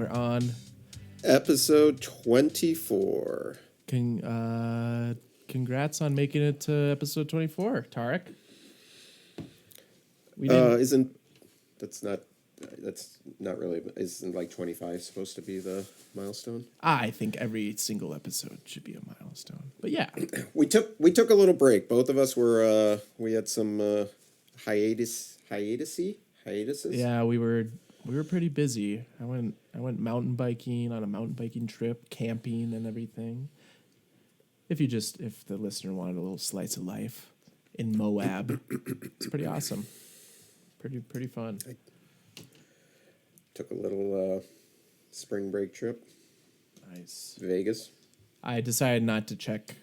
We're on. Episode 24. Congrats on making it to episode 24, Tarek. We didn't. That's not really, isn't like 25 supposed to be the milestone? I think every single episode should be a milestone. But yeah. We took a little break. Both of us were, we had some hiatuses. Yeah, we were pretty busy. I went mountain biking on a mountain biking trip, camping and everything. If the listener wanted a little slice of life in Moab, it's pretty awesome. Pretty fun. I took a little spring break trip. Nice. Vegas. I decided not to check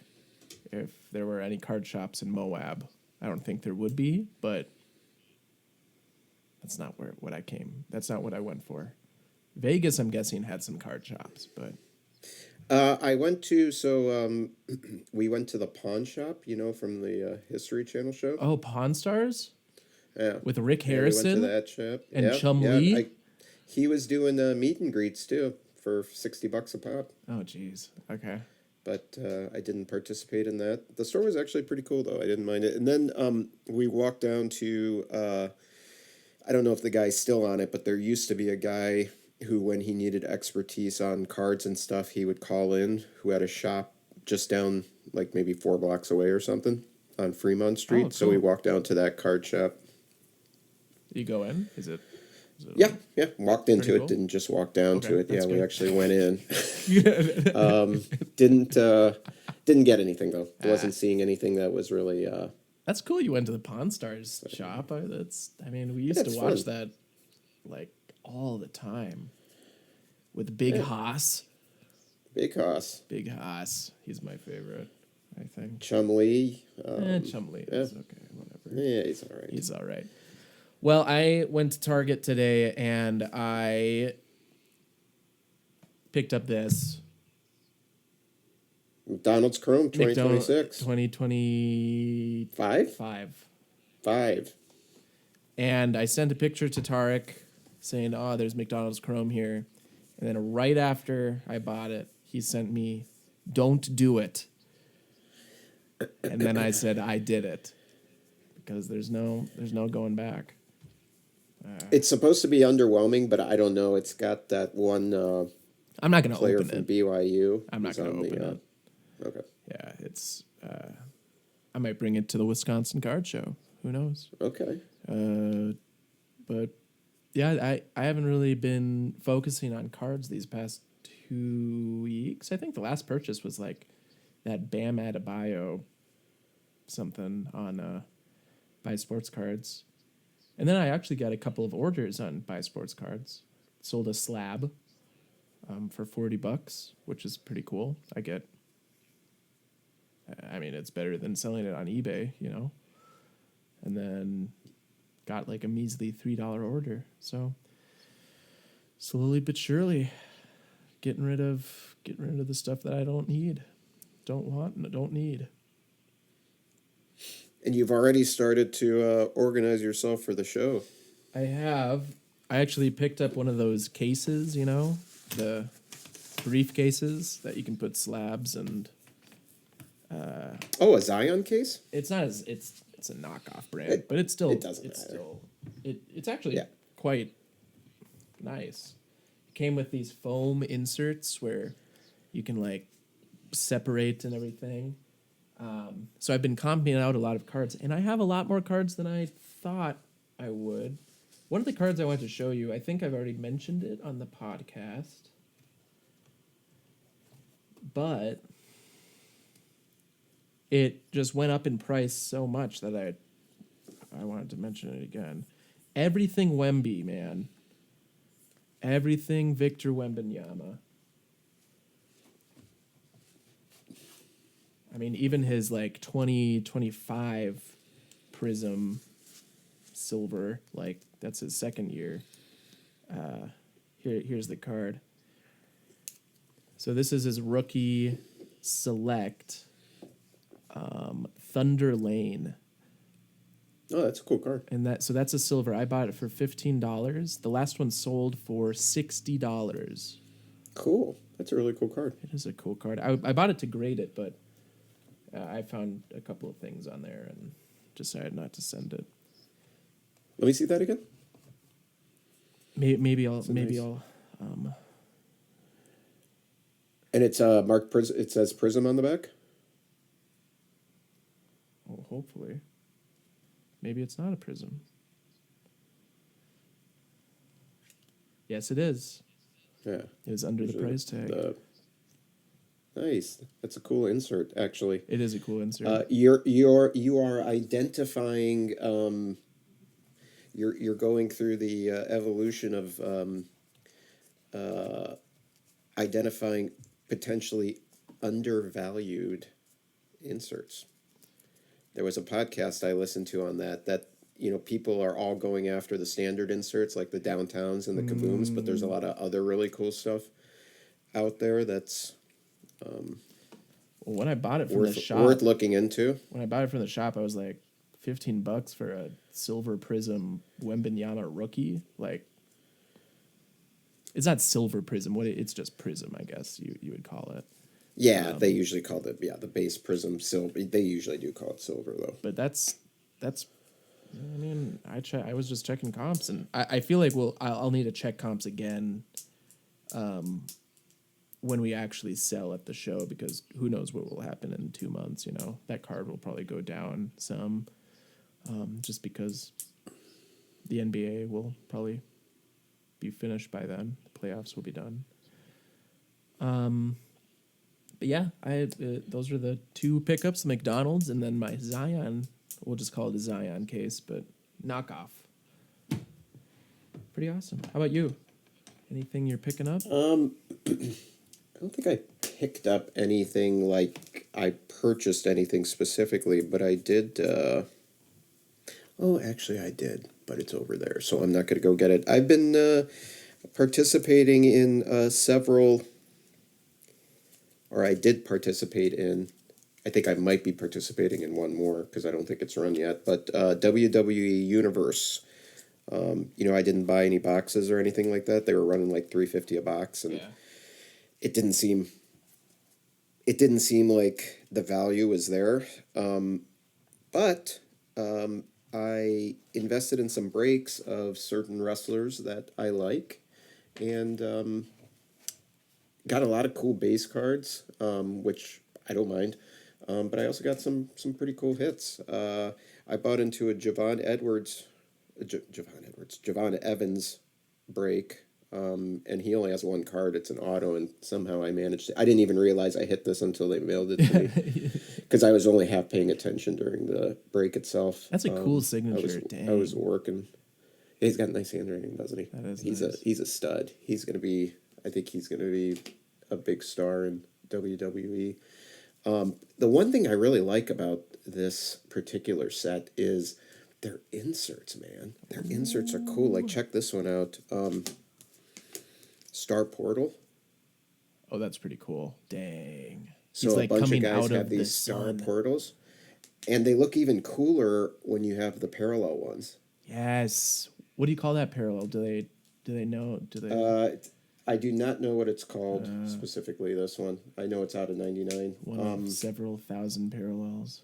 if there were any card shops in Moab. I don't think there would be, but that's not what I went for. Vegas, I'm guessing, had some card shops, but I went to, we went to the pawn shop, from the History Channel show. Oh, Pawn Stars? Yeah. With Rick Harrison? We went to that shop. And Chum Lee? He was doing meet and greets, too, for $60 a pop. Oh, geez. Okay. But I didn't participate in that. The store was actually pretty cool, though. I didn't mind it. And then we walked down to, I don't know if the guy's still on it, but there used to be a guy who, when he needed expertise on cards and stuff, he would call in, who had a shop just down, like, maybe 4 blocks away or something on Fremont Street. Cool. So we walked down to that card shop. You go in? Is it Yeah. Walked into it, cool? Didn't just walk down to it. Yeah, good. we actually went in. Didn't get anything, though. Wasn't seeing anything that was really... That's cool. You went to the Pawn Stars shop. We used to watch that like all the time with Big Haas. Big Haas. Big Haas. He's my favorite, I think. Chum Lee. Chum Lee. That's okay. Whatever. Yeah, he's all right. He's all right. Well, I went to Target today and I picked up this. McDonald's Chrome 2026. 2025? Five. And I sent a picture to Tarek saying, oh, there's McDonald's Chrome here. And then right after I bought it, he sent me, don't do it. And then I said, I did it. Because there's no going back. It's supposed to be underwhelming, but I don't know. It's got that one I'm not going to player open from it. BYU. I'm not going to open it. Okay. Yeah, it's... I might bring it to the Wisconsin card show. Who knows? Okay. But yeah, I haven't really been focusing on cards these past 2 weeks. I think the last purchase was like that Bam Adebayo something on Buy Sports Cards. And then I actually got a couple of orders on Buy Sports Cards. Sold a slab for $40, which is pretty cool. It's better than selling it on eBay, And then got like a measly $3 order. So slowly but surely getting rid of the stuff that I don't need, don't want, and don't need. And you've already started to organize yourself for the show. I have. I actually picked up one of those cases, the briefcases that you can put slabs and. A Zion case? It's not as it's a knockoff brand, but it's still. It doesn't matter. It's actually quite nice. It came with these foam inserts where you can like separate and everything. So I've been comping out a lot of cards, and I have a lot more cards than I thought I would. One of the cards I want to show you, I think I've already mentioned it on the podcast, but it just went up in price so much that I wanted to mention it again. Everything Wemby, man. Everything Victor Wembanyama. Even his like 2025 Prism Silver, like that's his second year. Here's the card. So this is his rookie select. Thunder Lane. Oh, that's a cool card. And that's a silver. I bought it for $15. The last one sold for $60. Cool. That's a really cool card. It is a cool card. I bought it to grade it, but I found a couple of things on there and decided not to send it. Let me see that again. Maybe I'll And it's marked Prism. It says Prism on the back. Oh, hopefully. Maybe it's not a prism. Yes, it is. Yeah. It was under the price tag. Nice. That's a cool insert, actually. It is a cool insert. You are identifying. You're going through the evolution of identifying potentially undervalued inserts. There was a podcast I listened to on that people are all going after the standard inserts like the downtowns and the kabooms, but there's a lot of other really cool stuff out there that's when I bought it from worth the shop, worth looking into. When I bought it from the shop, I was like $15 for a silver prism Wembenyama rookie. Like, it's not silver prism. It's just prism, I guess you would call it. Yeah, they usually call it the base prism silver. They usually do call it silver though. But that's. I mean, I was just checking comps, and I feel like I'll need to check comps again, when we actually sell at the show, because who knows what will happen in 2 months. That card will probably go down some, just because the NBA will probably be finished by then. The playoffs will be done. But yeah, those are the two pickups: the McDonald's and then my Zion. We'll just call it a Zion case, but knockoff. Pretty awesome. How about you? Anything you're picking up? I don't think I picked up anything like I purchased anything specifically, but I did. Actually, I did, but it's over there, so I'm not going to go get it. I've been participating in several, or I did participate in. I think I might be participating in one more because I don't think it's run yet. But WWE Universe. I didn't buy any boxes or anything like that. They were running like $3.50 a box, and it didn't seem like the value was there. But I invested in some breaks of certain wrestlers that I like, and got a lot of cool base cards, which I don't mind. But I also got some pretty cool hits. I bought into a Javon Evans break, and he only has one card. It's an auto, and somehow I managed to. I didn't even realize I hit this until they mailed it to me, because I was only half paying attention during the break itself. That's a cool signature. I was working. He's got nice handwriting, doesn't he? That is he's nice. He's a stud. I think he's gonna be a big star in WWE. The one thing I really like about this particular set is their inserts, man. Their inserts are cool. Like, check this one out. Star Portal. Oh, that's pretty cool. Dang. So a bunch of guys have these star portals, and they look even cooler when you have the parallel ones. Yes. What do you call that parallel? Do they know? Do they? I do not know what it's called specifically, this one. I know it's out of 99. One of several thousand parallels.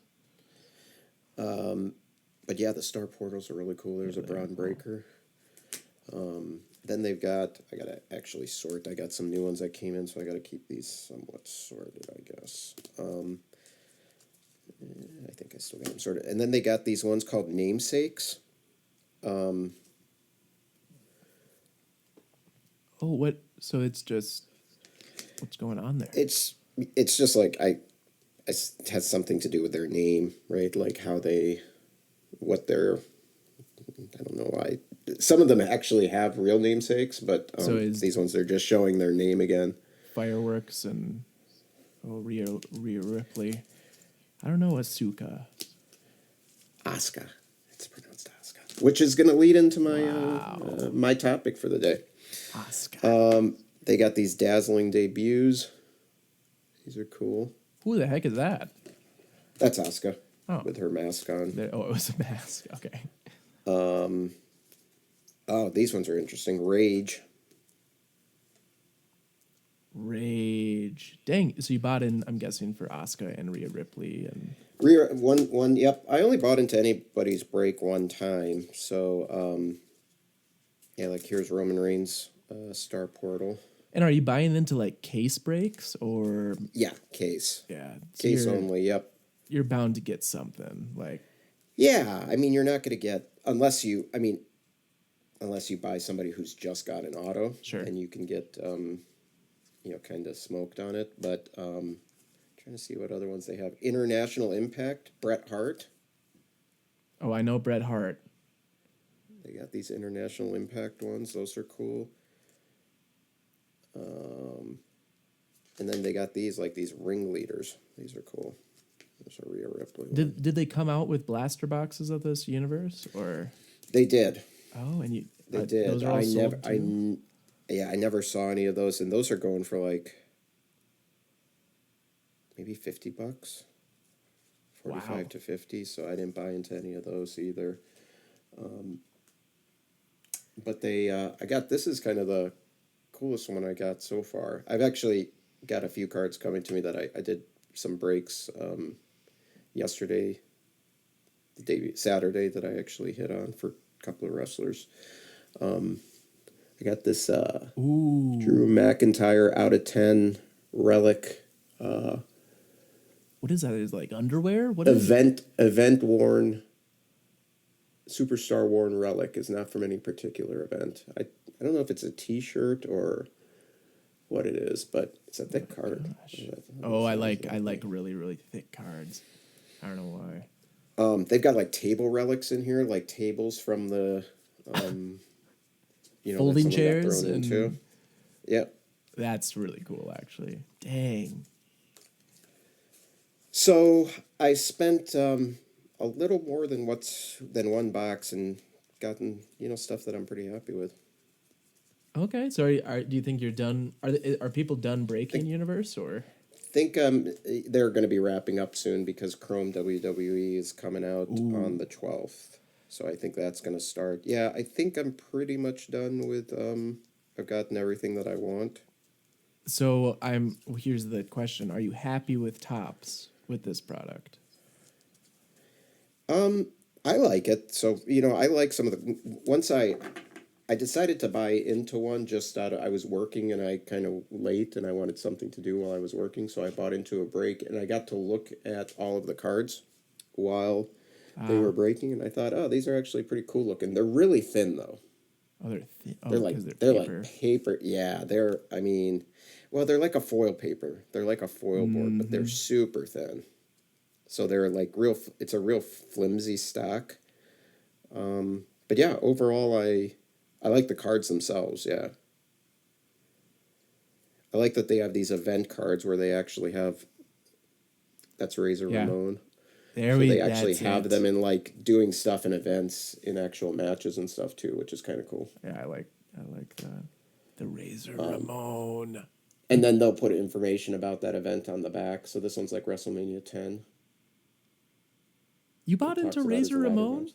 But yeah, the star portals are really cool. There's a Braun Breaker. Then I gotta actually sort. I got some new ones that came in, so I gotta keep these somewhat sorted, I guess. I think I still got them sorted. And then they got these ones called namesakes. Oh, what? So it's just, what's going on there? It's just like it has something to do with their name, right? Like I don't know why. Some of them actually have real namesakes, but these ones, they're just showing their name again. Fireworks and Rhea Ripley. I don't know, Asuka. Asuka. It's pronounced Asuka. Which is going to lead into my my topic for the day. Asuka. They got these dazzling debuts. These are cool. Who the heck is that? That's Asuka. Oh, with her mask on. oh, it was a mask. Okay. Oh, these ones are interesting. Rage. Rage. Dang. So you bought in, I'm guessing, for Asuka and Rhea Ripley and One. Yep. I only bought into anybody's break one time. So, yeah, like here's Roman Reigns, Star Portal. are you buying into like case breaks or Yeah, case. yeah? So Case only. Yep. you're bound to get something like Yeah, I mean, you're not going to get unless you buy somebody who's just got an auto, sure. then you can get kind of smoked on it. But trying to see what other ones they have. International Impact, Bret Hart. Oh, I know Bret Hart. They got these International Impact ones. Those are cool. And then they got these ringleaders. These are cool. There's a Rhea Ripley one. Did they come out with blaster boxes of this universe or? They did. Oh, and They did. Those are all sold too? I never saw any of those, and those are going for like maybe $50, 45 to 50. So I didn't buy into any of those either. But this is kind of the coolest one I got so far. I've actually got a few cards coming to me that I did some breaks yesterday, Saturday, that I actually hit on for a couple of wrestlers. I got this Drew McIntyre out of 10 relic. What is that? Is it like underwear? What is event worn, superstar worn relic. Is not from any particular event. I don't know if it's a T-shirt or what it is, but it's a thick card. Oh, I like really really thick cards. I don't know why. They've got like table relics in here, like tables from the folding chairs into. Yep. That's really cool, actually. Dang. So I spent a little more than one box and gotten stuff that I'm pretty happy with. Okay, so do you think you're done? Are people done breaking universe or? Think they're going to be wrapping up soon because Chrome WWE is coming out on the 12th. So I think that's going to start. Yeah, I think I'm pretty much done with. I've gotten everything that I want. So here's the question: are you happy with Topps with this product? I like it. So I like some of the. Once I decided to buy into one just out of, I was working and I kind of late and I wanted something to do while I was working, so I bought into a break and I got to look at all of the cards while they were breaking, and I thought, oh, these are actually pretty cool looking. They're really thin though. Oh, they're thin. Oh, they're like paper. Yeah, they're they're like a foil paper. They're like a foil board, but they're super thin. So they're like it's a real flimsy stock. But yeah, overall I like the cards themselves, yeah. I like that they have these event cards where they actually have, that's Razor Ramon. They actually have them in like doing stuff in events, in actual matches and stuff too, which is kind of cool. Yeah, I like that. The Razor Ramon. And then they'll put information about that event on the back. So this one's like WrestleMania 10. You bought into Razor Ramon?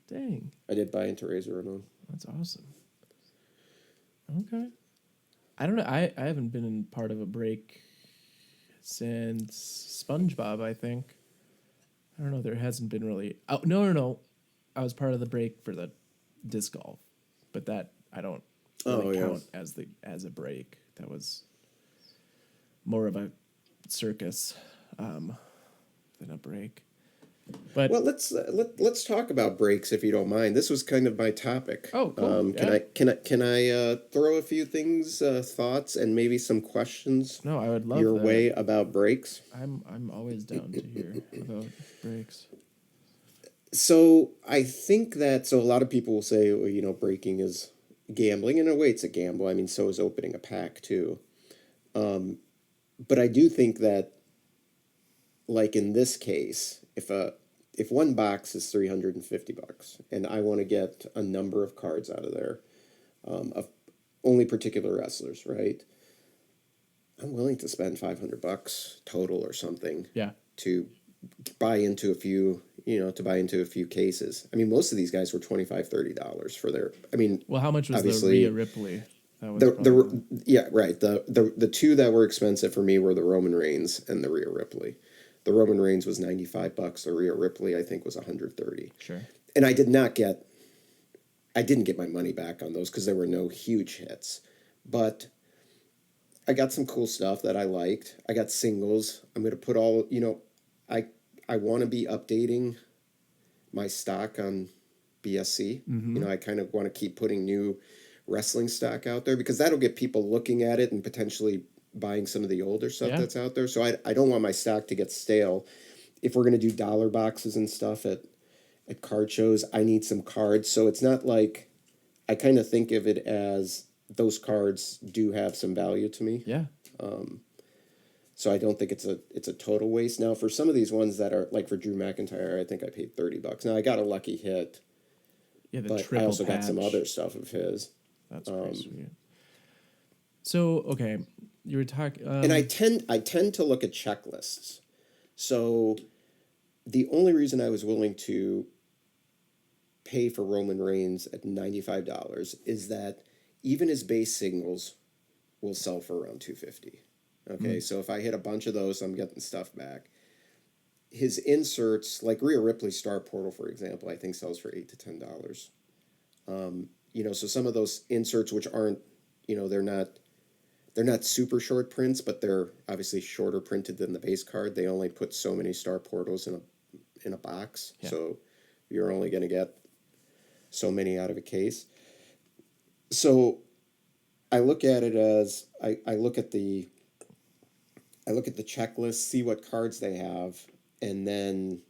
Dang. I did buy into Razor Ramon. That's awesome. Okay. I don't know. I haven't been in part of a break since SpongeBob, I think. I don't know. There hasn't been really. Oh, no. I was part of the break for the disc golf, but that I don't really count as a break. That was more of a circus than a break. But well, let's talk about breaks if you don't mind. This was kind of my topic. Oh, cool. Can I throw a few things, thoughts, and maybe some questions? No, I would love your that. way about breaks. I'm always down to hear about breaks. So I think that a lot of people will say, well, breaking is gambling. In a way, it's a gamble. I mean, so is opening a pack too. But I do think that, like in this case, if one box is $350 and I want to get a number of cards out of there, of only particular wrestlers, right? I'm willing to spend $500 total or something. Yeah. To buy into a few, to buy into a few cases. I mean, most of these guys were $25-$30 for their. I mean, Well, how much was the Rhea obviously Ripley? That was the yeah, right. The two that were expensive for me were the Roman Reigns and the Rhea Ripley. The Roman Reigns was $95. The Rhea Ripley I think was 130. Sure. And I didn't get my money back on those because there were no huge hits. But I got some cool stuff that I liked. I got singles. I'm going to put all, I I want to be updating my stock on BSC. I kind of want to keep putting new wrestling stock out there because that'll get people looking at it and potentially buying some of the older stuff that's out there. So I don't want my stock to get stale. If we're going to do dollar boxes and stuff at card shows, I need some cards. So it's not like, I kind of think of it as those cards do have some value to me. Yeah. So I don't think it's a total waste. Now for some of these ones that are like for Drew McIntyre, I think I paid $30. Now I got a lucky hit. Yeah, the but triple I also patch. got some other stuff of his. That's pretty sweet. So okay, you were talking, and I tend to look at checklists. So the only reason I was willing to pay for Roman Reigns at $95 is that even his base singles will sell for around $250. Okay, so if I hit a bunch of those, I'm getting stuff back. His inserts, like Rhea Ripley's Star Portal, for example, I think sells for $8 to $10. So some of those inserts, which aren't, they're not super short prints, but they're obviously shorter printed than the base card. They only put so many Star Portals in a box, so you're only going to get so many out of a case. So I look at it as I look at the checklist, see what cards they have, and then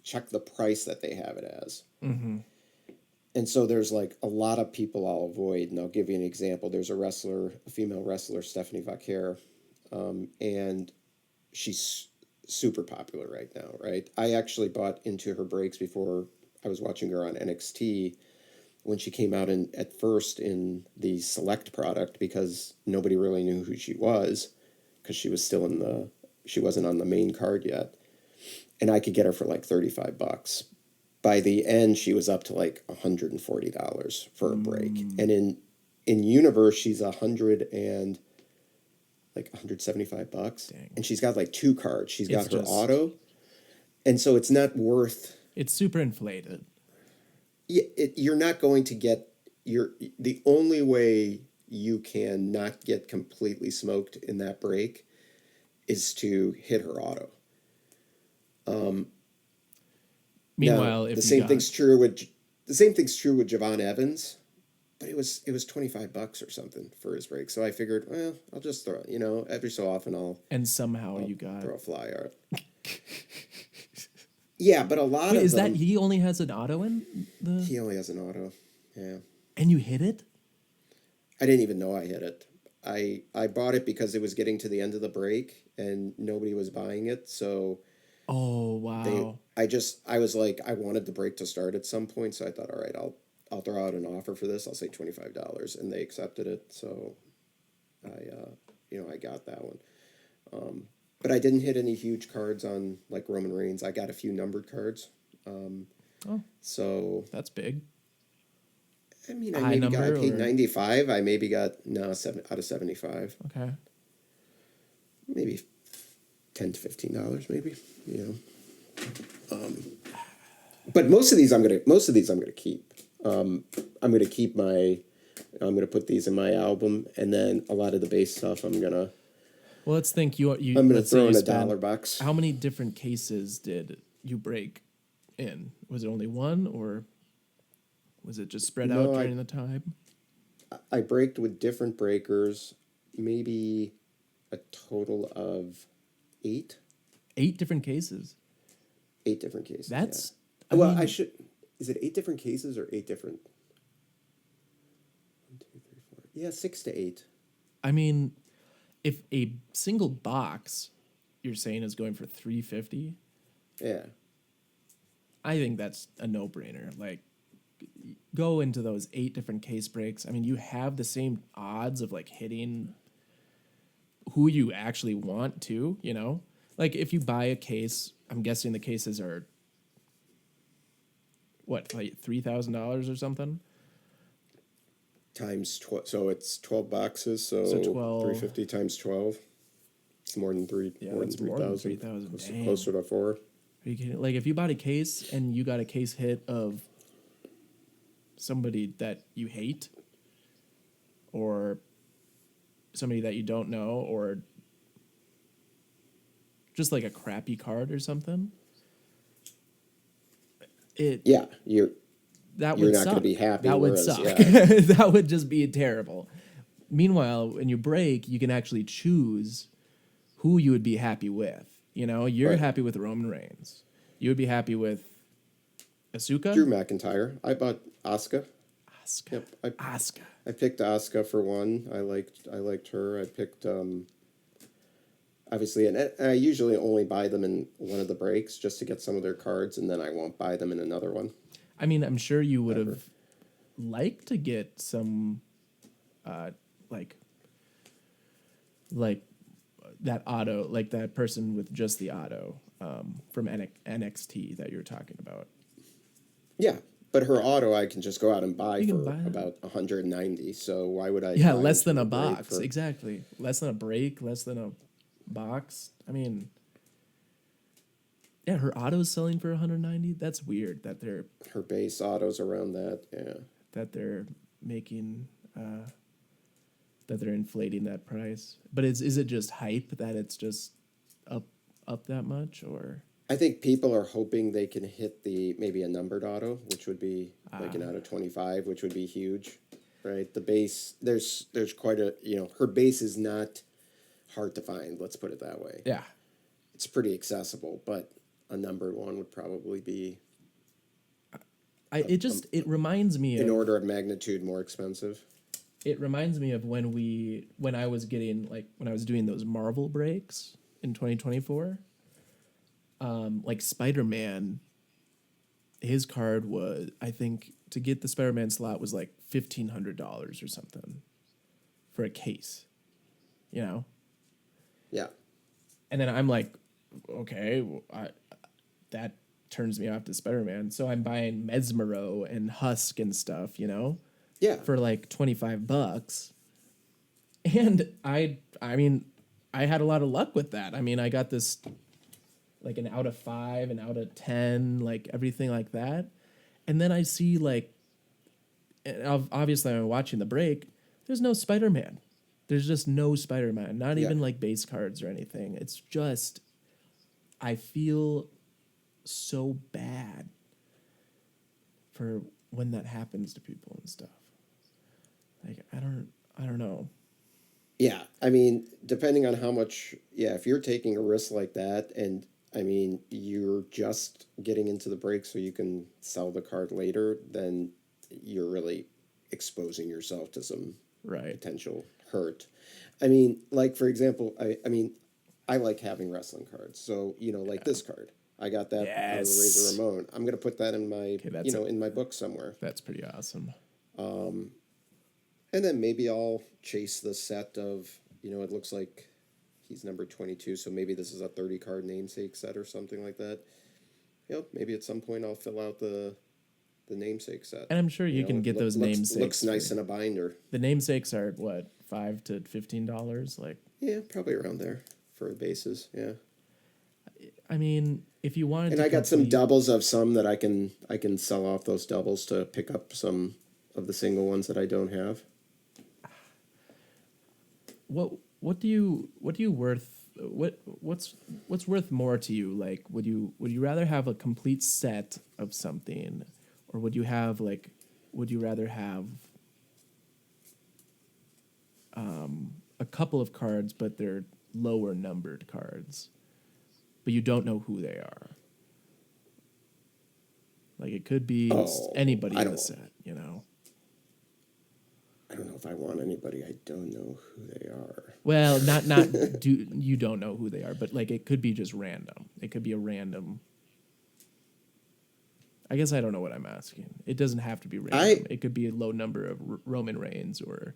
check the price that they have it as. Mm-hmm. And so there's like a lot of people I'll avoid, and I'll give you an example. There's a female wrestler, Stephanie Vaquer, and she's super popular right now, right? I actually bought into her breaks before I was watching her on NXT when she came out at first in the Select product because nobody really knew who she was because she was still she wasn't on the main card yet. And I could get her for like $35. By the end, she was up to like $140 for a break. And in Universe, she's $175. Dang. And she's got like 2 cards. She's got her auto. And so it's not worth... It's super inflated. Yeah, you're not going to get... The only way you can not get completely smoked in that break is to hit her auto. Meanwhile, now, the same thing's true with Javon Evans, but it was $25 or something for his break. So I figured, well, I'll just throw, every so often I'll throw a flyer. Yeah, but a lot of is them, that he only has an auto in the? He only has an auto. Yeah. And you hit it? I didn't even know I hit it. I bought it because it was getting to the end of the break and nobody was buying it, so. Oh wow! I was like, I wanted the break to start at some point, so I thought, all right, I'll throw out an offer for this. I'll say $25, and they accepted it. So, I got that one. But I didn't hit any huge cards on like Roman Reigns. I got a few numbered cards. So that's big. I mean, I paid $95. I maybe got 7 out of 75. Okay. Maybe $10 to $15, maybe. But most of these I'm gonna keep. I'm gonna put these in my album, and then a lot of the base stuff I'm gonna. Well, let's think. I'm gonna throw in a dollar box. How many different cases did you break in? Was it only one, or was it just spread out during the time? I braked with different breakers, maybe a total of 8. 8 different cases. 8 different cases. That's I should. Is it 8 different cases or 8 different? 1, 2, 3, 4. Yeah, 6 to 8. I mean, if a single box you're saying is going for $350, yeah, I think that's a no-brainer. Like, go into those 8 different case breaks. I mean, you have the same odds of like hitting who you actually want to. Like if you buy a case, I'm guessing the cases are what, like $3,000 or something. Times 12, so it's 12 boxes. So So 12. 350 times 12. It's more than three. Yeah, More than that's more than 3,000. 3,000. Dang. Closer to 4. Are you kidding? Like if you bought a case and you got a case hit of somebody that you hate, or somebody that you don't know, or just like a crappy card or something, Yeah, you're that you're would not going to suck. be happy. That would Whereas, suck. yeah, That would just be terrible. Meanwhile, when you break, you can actually choose who you would be happy with. You know, you're right. happy with Roman Reigns. You would be happy with Drew Asuka? McIntyre. I bought Asuka. Asuka. Yep, Asuka. I picked Asuka for one. I liked her. I picked obviously, and I usually only buy them in one of the breaks just to get some of their cards, and then I won't buy them in another one. I mean, I'm sure you would Ever. have liked to get some, uh, like, like that auto, like that person with just the auto from NXT that you were talking about. Yeah, but her auto I can just go out and buy You can for buy that. about 190. So why would I? Yeah, buy less into than a break box. for- Exactly. Less than a break, less than a box. I mean, yeah, her auto's selling for 190. That's weird that they're Her base autos around that. Yeah. making that they're inflating that price. But is it just hype that it's just up that much, or I think people are hoping they can hit maybe a numbered auto, which would be like an out of 25, which would be huge, right? The base, there's quite a, her base is not hard to find. Let's put it that way. yeah. It's pretty accessible, but a numbered one would probably be It reminds me an of order of magnitude more expensive. it reminds me of when I was doing those Marvel breaks in 2024. Like Spider-Man, his card was, I think, to get the Spider-Man slot was like $1,500 or something for a case, you know? Yeah. And then I'm like, okay, that turns me off to Spider-Man. So I'm buying Mesmero and Husk and stuff, you know? Yeah. For like $25. And I mean, I had a lot of luck with that. I mean, I got this like an out of 5, an out of 10, like everything like that. And then I see like, obviously I'm watching the break. There's no Spider-Man. There's just no Spider-Man. Not even like base cards or anything. It's just, I feel so bad for when that happens to people and stuff. Like I don't know. Yeah, I mean, depending on how much, if you're taking a risk like that, and I mean, you're just getting into the break so you can sell the card later, then you're really exposing yourself to some potential hurt. I mean, like, for example, I mean, I like having wrestling cards. So, like this card. I got that out of the Razor Ramon. I'm going to put that in my, in my book somewhere. That's pretty awesome. And then maybe I'll chase the set of, it looks like he's number 22, so maybe this is a 30-card namesake set or something like that. Maybe at some point I'll fill out the namesake set. And I'm sure you can get those namesakes. Looks nice in a binder. The namesakes are what, $5 to $15? Like, yeah, probably around there for bases. Yeah. I mean, if you wanted, and I got some doubles of some that I can sell off those doubles to pick up some of the single ones that I don't have. What's worth more to you? Like, would you rather have a complete set of something, or would you rather have a couple of cards, but they're lower numbered cards, but you don't know who they are? Like, it could be anybody in the set, you know? I don't know if I want anybody. I don't know who they are. Well, you don't know who they are, but like it could be just random. It could be a random. I guess I don't know what I'm asking. It doesn't have to be random. It could be a low number of Roman Reigns or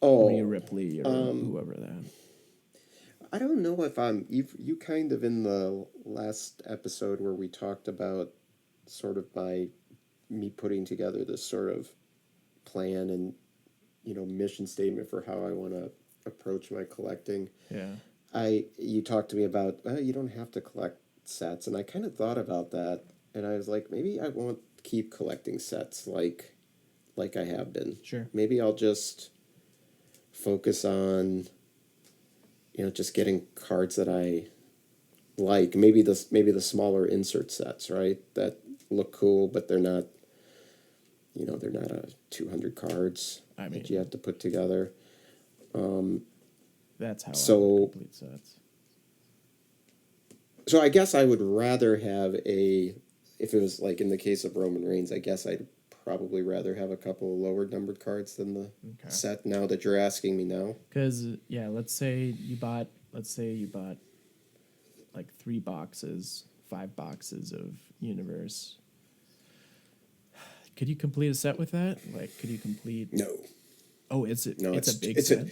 Rhea Ripley or whoever that. I don't know if you kind of in the last episode where we talked about sort of me putting together this sort of plan and mission statement for how I want to approach my collecting. Yeah. You talked to me about you don't have to collect sets, and I kind of thought about that, and I was like, maybe I won't keep collecting sets like I have been. Sure. Maybe I'll just focus on just getting cards that I like. Maybe the smaller insert sets, right? That look cool, but they're not a 200 cards that you have to put together. That's how So I would complete sets. So I guess I would rather have if it was like in the case of Roman Reigns, I guess I'd probably rather have a couple of lower numbered cards than the set. Now that you're asking me now, because let's say you bought like 3 boxes, 5 boxes of Universe. Could you complete a set with that? Like, could you complete? No. Oh, it's a big set.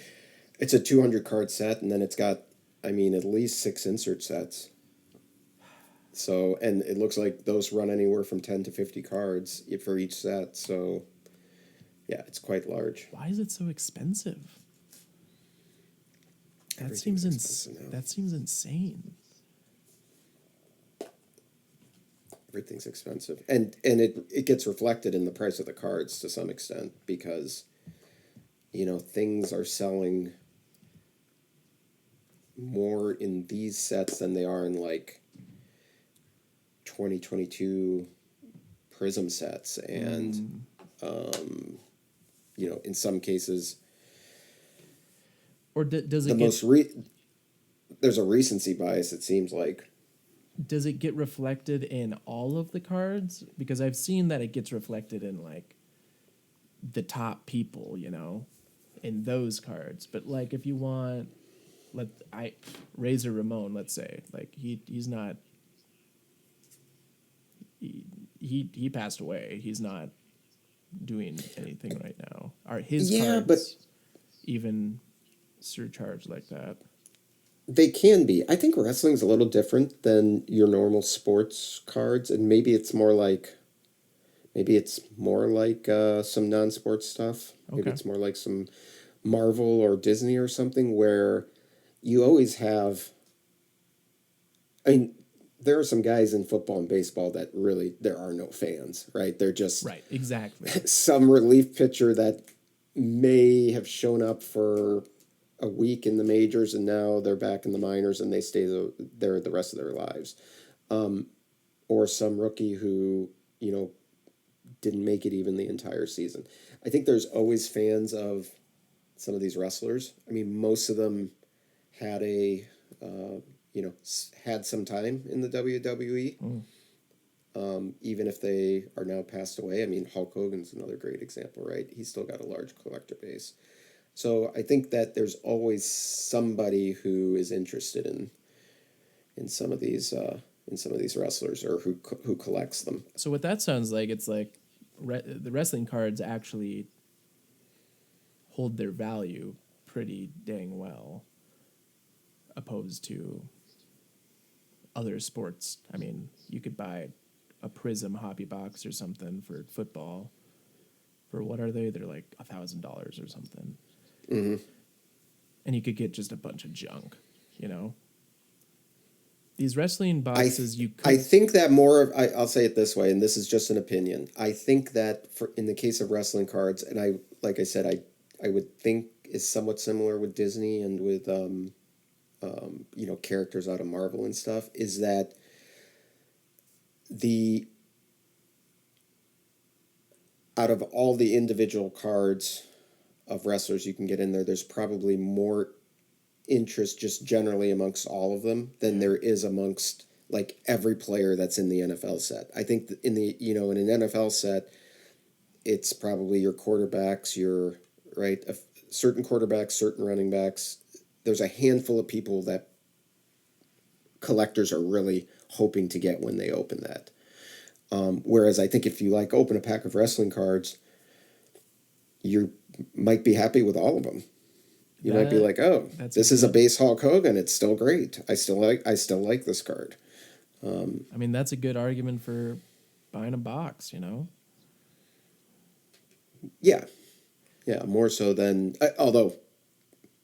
It's a 200 card set, and then it's got, at least 6 insert sets. So, and it looks like those run anywhere from 10 to 50 cards for each set. So, yeah, it's quite large. Why is it so expensive? That seems insane. Everything's expensive, and it gets reflected in the price of the cards to some extent because things are selling more in these sets than they are in like 2022 Prism sets, and in some cases, or does it there's a recency bias, it seems like. Does it get reflected in all of the cards? Because I've seen that it gets reflected in like the top people, in those cards. But like if you want, Razor Ramon, let's say, like he's not. He passed away. He's not doing anything right now. Are his cards even surcharged like that? They can be. I think wrestling's a little different than your normal sports cards, and maybe it's more like some non-sports stuff. Okay. Maybe it's more like some Marvel or Disney or something where you always have. There are some guys in football and baseball that really there are no fans, right? They're just right, exactly. Some relief pitcher that may have shown up for a week in the majors and now they're back in the minors and they stay there the rest of their lives, or some rookie who didn't make it even the entire season. I think there's always fans of some of these wrestlers. Most of them had had some time in the WWE, even if they are now passed away. Hulk Hogan's another great example, right? He's still got a large collector base. So I think that there's always somebody who is interested in some of these wrestlers or who collects them. So what that sounds like, it's like the wrestling cards actually hold their value pretty dang well, opposed to other sports. You could buy a Prism hobby box or something for football. For what are they? They're like $1,000 or something. Mm-hmm. And you could get just a bunch of junk, These wrestling boxes, I think that I'll say it this way, and this is just an opinion. I think that in the case of wrestling cards, and like I said, I would think is somewhat similar with Disney and with characters out of Marvel and stuff, is that out of all the individual cards of wrestlers you can get in there, there's probably more interest just generally amongst all of them than there is amongst like every player that's in the NFL set. I think in an NFL set, it's probably your quarterbacks, certain quarterbacks, certain running backs. There's a handful of people that collectors are really hoping to get when they open that. Whereas I think if you open a pack of wrestling cards, you might be happy with all of them. You might be like, oh, That's this is a base Hulk Hogan. It's still great. I still like this card. I mean, that's a good argument for buying a box, Yeah, yeah, more so than although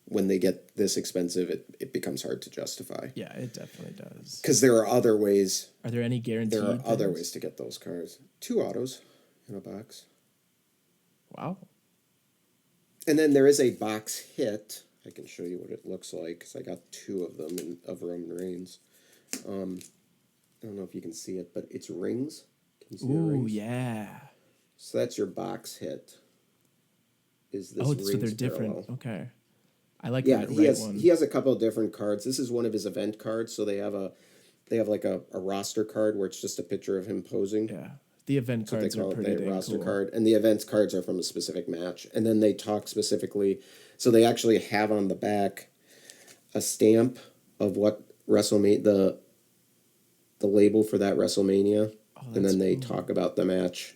when they get this expensive, it becomes hard to justify Yeah, it definitely does. because there are other ways. Are there any There are guaranteed other things? ways to get those cards. 2 autos in a box, Wow. and then there is a box hit. I can show you what it looks like because I got 2 of them of Roman Reigns. I don't know if you can see it, but it's rings. Can you see the Ooh, rings? yeah. So that's your box hit. Is this Oh, so they're rings different. parallel? Okay. I like Yeah, that he right has one. he has a couple of different cards. This is one of his event cards. So they have like a roster card where it's just a picture of him posing. Yeah. The event That's what they cards are call it, pretty the dang roster cool. card. And the events cards are from a specific match. And then they talk specifically. So they actually have on the back a stamp of what WrestleMania, the label for that WrestleMania. Oh, And that's then they cool. talk about the match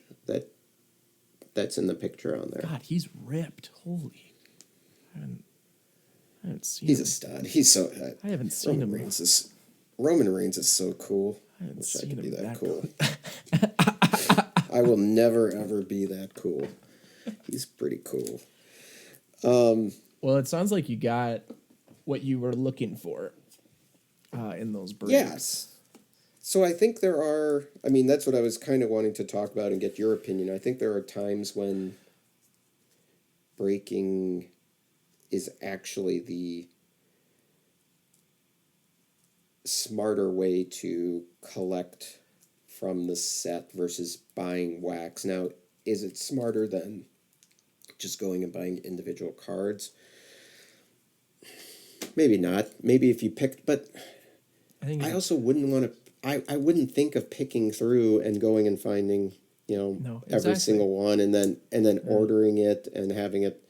that's in the picture on there. God, he's ripped. Holy. I haven't, I haven't seen He's him. a stud. He's so. I haven't seen him. Roman Reigns is so cool. I haven't Wish I seen could be him that that cool. I will never ever be that cool. He's pretty cool. Well, it sounds like you got what you were looking for in those breaks. Yes. So I think there are. I mean, that's what I was kind of wanting to talk about and get your opinion. I think there are times when breaking is actually the smarter way to collect from the set versus buying wax. Now, is it smarter than just going and buying individual cards? Maybe not. Maybe if you picked, but I think I also wouldn't want to. I wouldn't think of picking through and going and finding no, every exactly. single one and then ordering it and having it.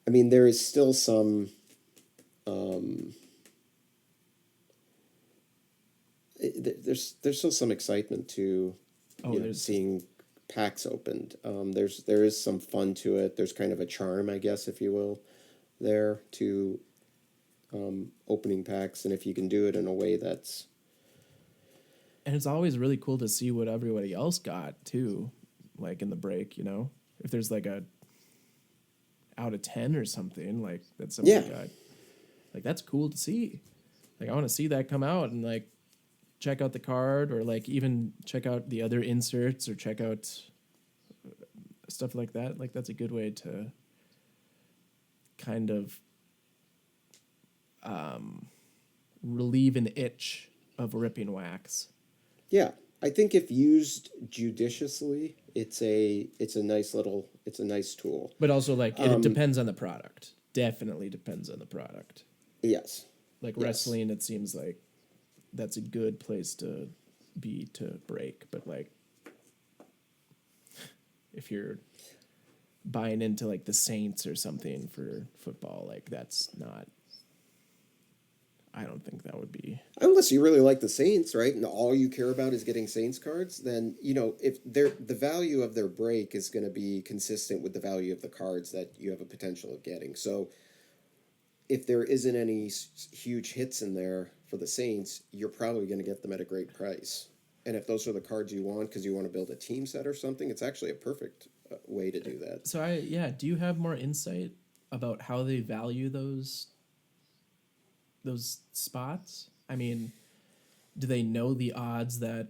I mean, there is still some. There's still some excitement to there's seeing packs opened. There is some fun to it. There's kind of a charm, I guess, if you will, there to opening packs, and if you can do it in a way that's. And it's always really cool to see what everybody else got too, like in the break. If there's like a out of 10 or something like that somebody got, like that's cool to see. Like I want to see that come out and like check out the card or like even check out the other inserts or check out stuff like that. Like that's a good way to kind of relieve an itch of ripping wax. Yeah, I think if used judiciously, it's a nice tool. But also like it depends on the product. Definitely depends on the product. Yes. Like Yes. wrestling, it seems like that's a good place to be to break. But like if you're buying into like the Saints or something for football, like that's not. I don't think that would be. Unless you really like the Saints, right, and all you care about is getting Saints cards, then if the value of their break is going to be consistent with the value of the cards that you have a potential of getting. So, if there isn't any huge hits in there for the Saints, you're probably going to get them at a great price. And if those are the cards you want because you want to build a team set or something, it's actually a perfect way to do that. So do you have more insight about how they value those spots? I mean, do they know the odds that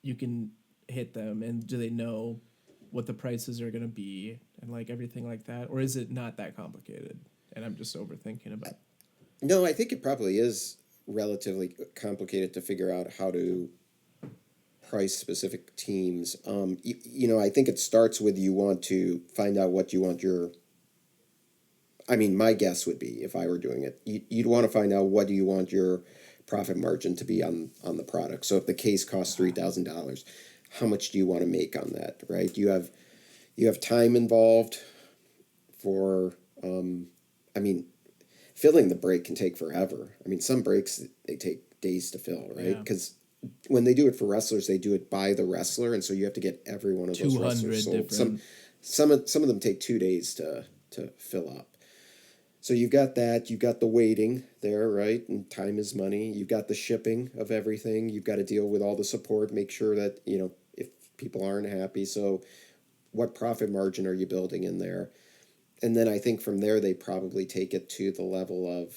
you can hit them, and do they know what the prices are going to be and like everything like that, or is it not that complicated and I'm just overthinking about it? No, I think it probably is relatively complicated to figure out how to price specific teams. I think it starts with you want to find out what you want your. I mean, my guess would be if I were doing it, you'd want to find out what do you want your profit margin to be on the product. So if the case costs $3,000, how much do you want to make on that, right? You have time involved for. I mean, filling the break can take forever. I mean, some breaks they take days to fill, right? Because when they do it for wrestlers, they do it by the wrestler, and so you have to get every one of those wrestlers sold. Some of them take 2 days to fill up. So you've got that, you've got the waiting there, right? And time is money. You've got the shipping of everything. You've got to deal with all the support, make sure that, if people aren't happy. So what profit margin are you building in there? And then I think from there they probably take it to the level of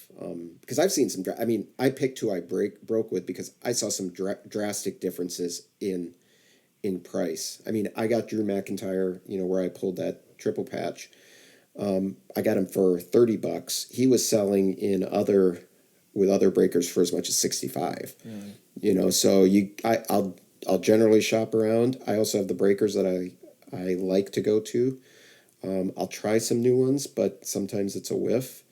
because I've seen some. I mean, I picked who I broke with because I saw some drastic differences in price. I mean, I got Drew McIntyre, where I pulled that triple patch. I got him for $30. He was selling with other breakers for as much as 65. So I'll generally shop around. I also have the breakers that I like to go to. I'll try some new ones, but sometimes it's a whiff.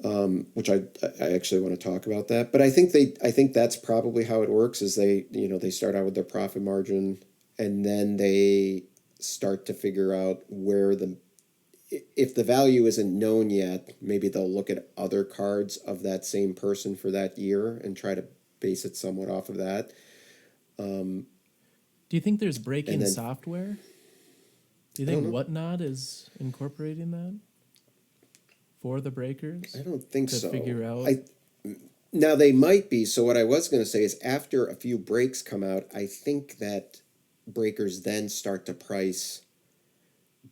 Which I actually want to talk about that. But I think that's probably how it works. Is they start out with their profit margin, and then they start to figure out if the value isn't known yet, maybe they'll look at other cards of that same person for that year and try to base it somewhat off of that. Do you think there's break-in then, software? Do you think Whatnot is incorporating that for the breakers? I don't think so. To figure out. Now they might be. So what I was going to say is after a few breaks come out, I think that breakers then start to price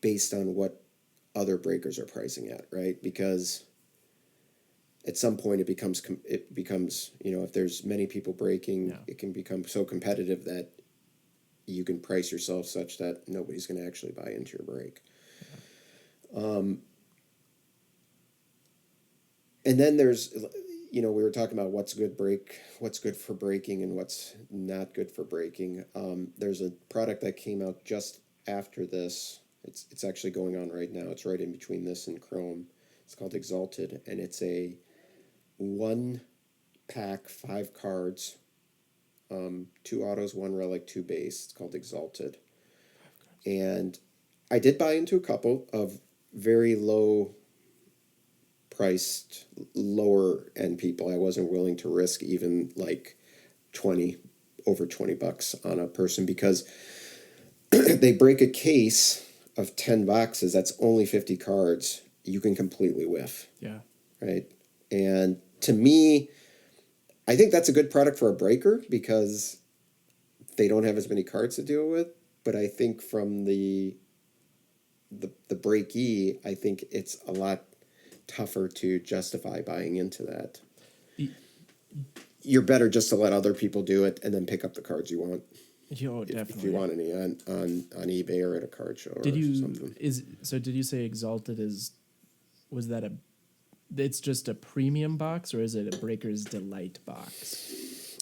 based on what other breakers are pricing at, right? Because at some point it becomes if there's many people breaking, it can become so competitive that you can price yourself such that nobody's going to actually buy into your break. And then there's, we were talking about what's good for breaking and what's not good for breaking. There's a product that came out just after this. It's actually going on right now. It's right in between this and Chrome. It's called Exalted, and it's a 1-pack, 5 cards, 2 autos, 1 relic, 2 base. It's called Exalted. And I did buy into a couple of very low priced, lower end people. I wasn't willing to risk even like over $20 on a person because they break a case of 10 boxes. That's only 50 cards. You can completely whiff. Yeah. Right. And to me, I think that's a good product for a breaker because they don't have as many cards to deal with. But I think from the breakee, I think it's a lot tougher to justify buying into that. You're better just to let other people do it and then pick up the cards you want. Definitely. If you want any on eBay or at a card show something. Did you say Exalted was that it's just a premium box or is it a Breaker's Delight box?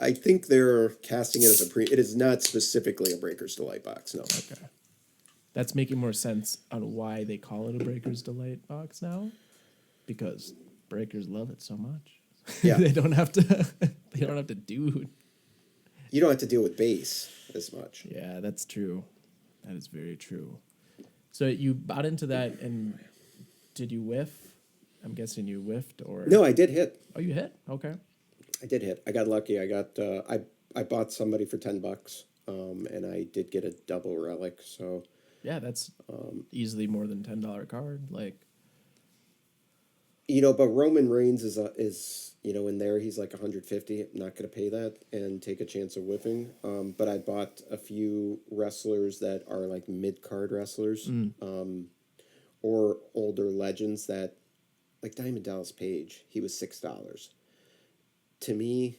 I think they're casting it as it is not specifically a Breaker's Delight box, no. Okay. That's making more sense on why they call it a Breaker's Delight box now. Because breakers love it so much. Yeah. They don't have to don't have to do. You don't have to deal with base as much. Yeah, that's true. That is very true. So you bought into that, and did you whiff? I'm guessing you whiffed, or no? I did hit. Oh, you hit? Okay. I did hit. I got lucky. I got. I bought somebody for $10, and I did get a double relic. So yeah, that's easily more than $10 card. Like, but Roman Reigns is in there. He's like 150. I'm not going to pay that and take a chance of whiffing. But I bought a few wrestlers that are like mid-card wrestlers, or older legends that, like Diamond Dallas Page. He was $6. To me,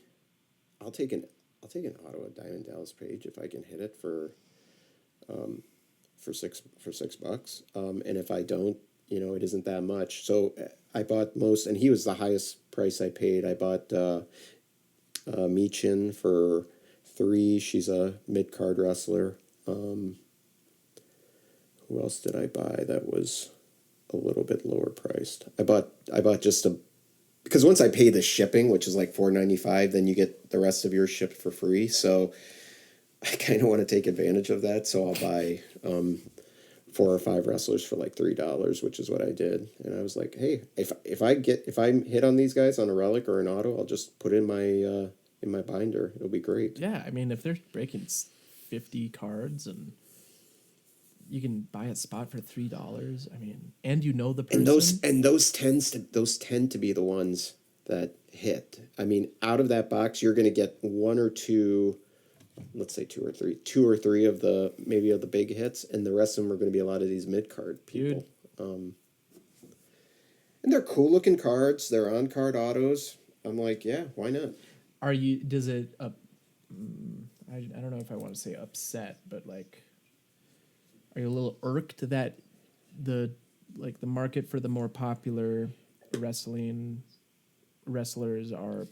I'll take an auto of Diamond Dallas Page if I can hit it for $6. And if I don't, it isn't that much. So I bought most, and he was the highest price I paid. I bought Michin for $3. She's a mid-card wrestler. Who else did I buy that was a little bit lower priced? I bought just because once I pay the shipping, which is like $4.95, then you get the rest of yours shipped for free. So I kind of want to take advantage of that. So I'll buy 4 or 5 wrestlers for like $3, which is what I did. And I was like, hey, if I hit on these guys on a relic or an auto, I'll just put in my binder. It'll be great. Yeah, I mean, if they're breaking 50 cards and you can buy a spot for $3. I mean, and you know the And person. those tend to be the ones that hit. I mean, out of that box, you're going to get one or two, let's say two or three of the maybe of the big hits, and the rest of them are going to be a lot of these mid card people. Dude. And they're cool looking cards. They're on card autos. I'm like, yeah, why not? Are you? Does it? I don't know if I want to say upset, but like, are you a little irked that the the market for the more popular wrestlers are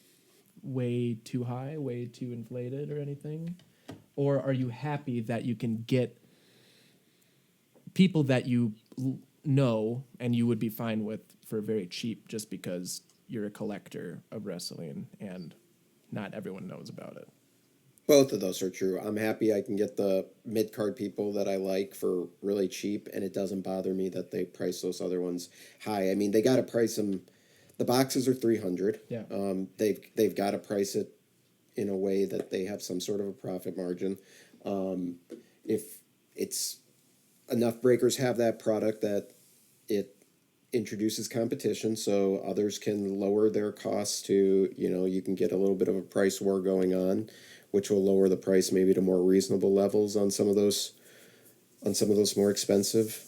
way too high, way too inflated, or anything? Or are you happy that you can get people that you know and you would be fine with for very cheap just because you're a collector of wrestling and not everyone knows about it? Both of those are true. I'm happy I can get the mid card people that I like for really cheap, and it doesn't bother me that they price those other ones high. I mean, they got to price them. The boxes are 300. Yeah. They've got to price it in a way that they have some sort of a profit margin. If it's enough breakers have that product that it introduces competition, so others can lower their costs to, you can get a little bit of a price war going on, which will lower the price maybe to more reasonable levels on some of those more expensive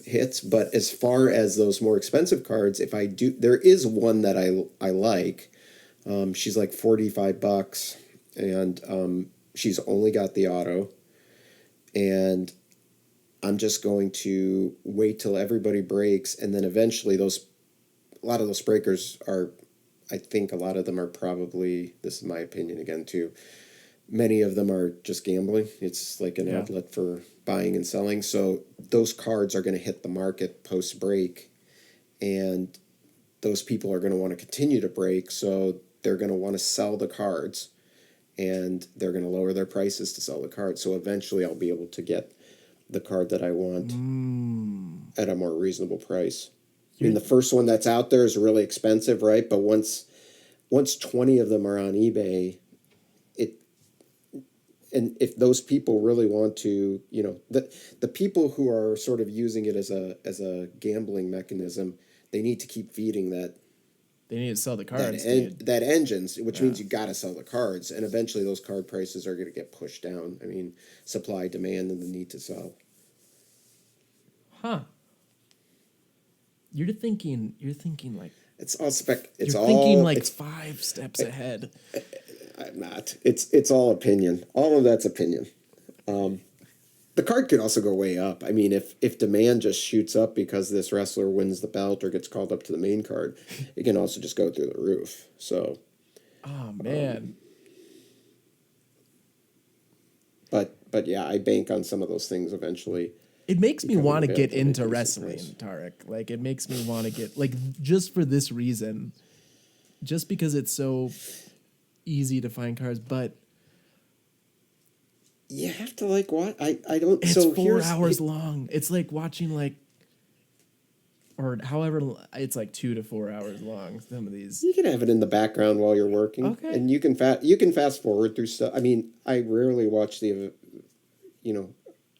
hits. But as far as those more expensive cards, if I do, there is one that I like. She's like $45, and she's only got the auto, and I'm just going to wait till everybody breaks, and then eventually a lot of those breakers are, I think a lot of them are probably, this is my opinion again too, many of them are just gambling. It's like an outlet for buying and selling. So those cards are going to hit the market post break, and those people are going to want to continue to break. So they're going to want to sell the cards, and they're going to lower their prices to sell the cards. So eventually I'll be able to get the card that I want at a more reasonable price. I mean, the first one that's out there is really expensive, right? But once 20 of them are on eBay, and if those people really want to, the people who are sort of using it as a gambling mechanism, they need to keep feeding that. They need to sell the cards. That engines, which means you got to sell the cards, and eventually those card prices are going to get pushed down. I mean, supply, demand, and the need to sell. Huh. You're thinking like it's all spec. It's you're all thinking like 5 steps ahead. I'm not. It's all opinion. All of that's opinion. The card could also go way up. I mean, if demand just shoots up because this wrestler wins the belt or gets called up to the main card, it can also just go through the roof. So, oh man. But yeah, I bank on some of those things eventually. It makes me want to get into wrestling, price. Tarek. Like, it makes me want to get, like, just for this reason, just because it's so easy to find cards, but you have to like what I don't. It's so 4 hours long. It's like watching or however it's like 2 to 4 hours long. Some of these you can have it in the background while you're working, okay, and you can fast forward through stuff. I mean, I rarely watch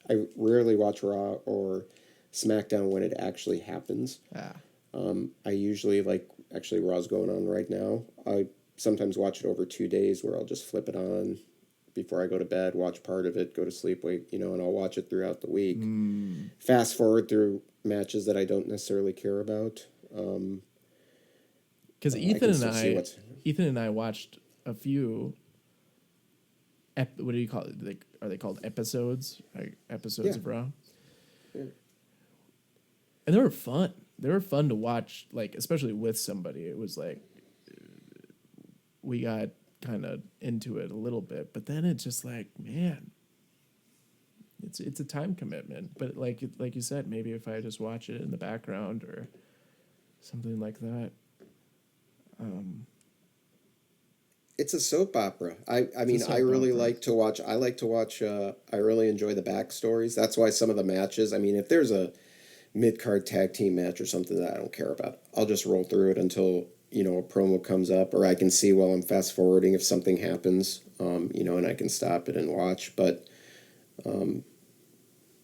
I rarely watch Raw or SmackDown when it actually happens. I usually actually Raw's going on right now. I sometimes watch it over 2 days where I'll just flip it on before I go to bed, watch part of it, go to sleep, wait, and I'll watch it throughout the week. Fast forward through matches that I don't necessarily care about. Because Ethan and I watched a few. What do you call it? Like, are they called episodes? Episodes of Raw. Yeah. And they were fun. They were fun to watch, like, especially with somebody. It was like we got kind of into it a little bit, but then it's just like, man, it's a time commitment. But like you said, maybe if I just watch it in the background or something like that. It's a soap opera. I mean, I really like to watch. I really enjoy the backstories. That's why some of the matches. I mean, if there's a mid-card tag team match or something that I don't care about, I'll just roll through it until a promo comes up, or I can see while I'm fast forwarding if something happens, and I can stop it and watch. But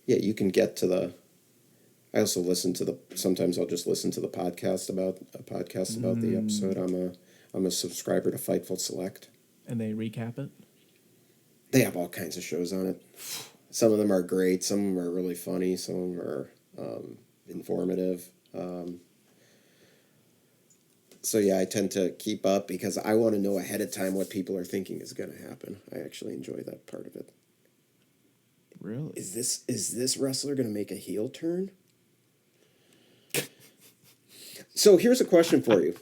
yeah, you can get to the. I also listen to the. Sometimes I'll just listen to the podcast about the episode. I'm a subscriber to Fightful Select. And they recap it. They have all kinds of shows on it. Some of them are great. Some of them are really funny. Some of them are informative. So yeah, I tend to keep up because I want to know ahead of time what people are thinking is going to happen. I actually enjoy that part of it. Really? Is this wrestler going to make a heel turn? So here's a question for you.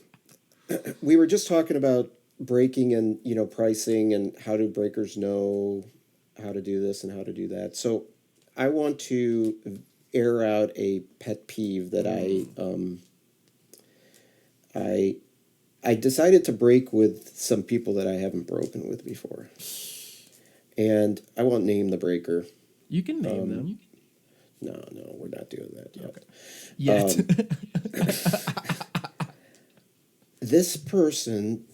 We were just talking about breaking and pricing and how do breakers know how to do this and how to do that. So I want to air out a pet peeve that I decided to break with some people that I haven't broken with before. And I won't name the breaker. You can name them. No, we're not doing that yet. Okay. Yet. This person,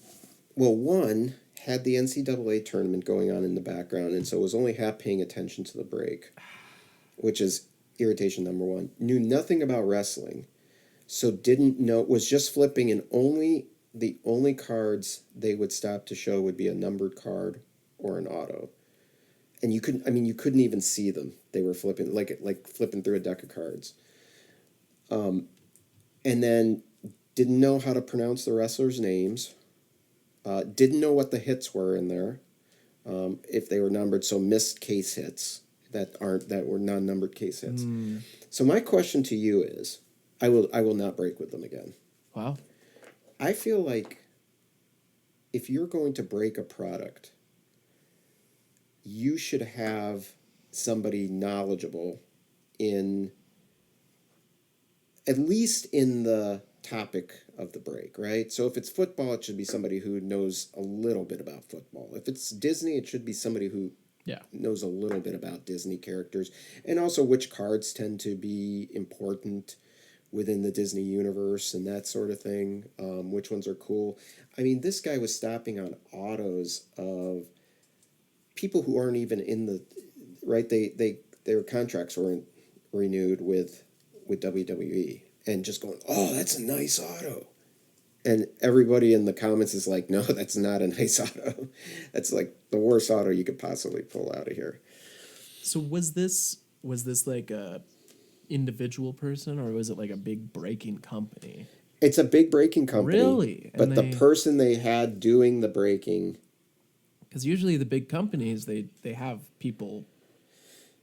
well, one had the NCAA tournament going on in the background, and so was only half paying attention to the break, which is irritation number one. Knew nothing about wrestling, so didn't know, was just flipping, and the only cards they would stop to show would be a numbered card or an auto. And you couldn't even see them. They were flipping like flipping through a deck of cards. And then didn't know how to pronounce the wrestlers' names. Didn't know what the hits were in there, if they were numbered. So missed case hits that were non-numbered case hits. So my question to you is, I will not break with them again. Wow. I feel like if you're going to break a product, you should have somebody knowledgeable in, at least in the topic of the break, right? So if it's football, it should be somebody who knows a little bit about football. If it's Disney, it should be somebody who knows a little bit about Disney characters, and also which cards tend to be important within the Disney universe and that sort of thing. Which ones are cool. I mean, this guy was stopping on autos of people who aren't even in the, right? Their contracts weren't renewed with WWE, and just going, oh, that's a nice auto. And everybody in the comments is like, no, that's not a nice auto. That's like the worst auto you could possibly pull out of here. So was this like a individual person, or was it like a big breaking company? It's a big breaking company. Really? But the person they had doing the breaking, because usually the big companies, they have people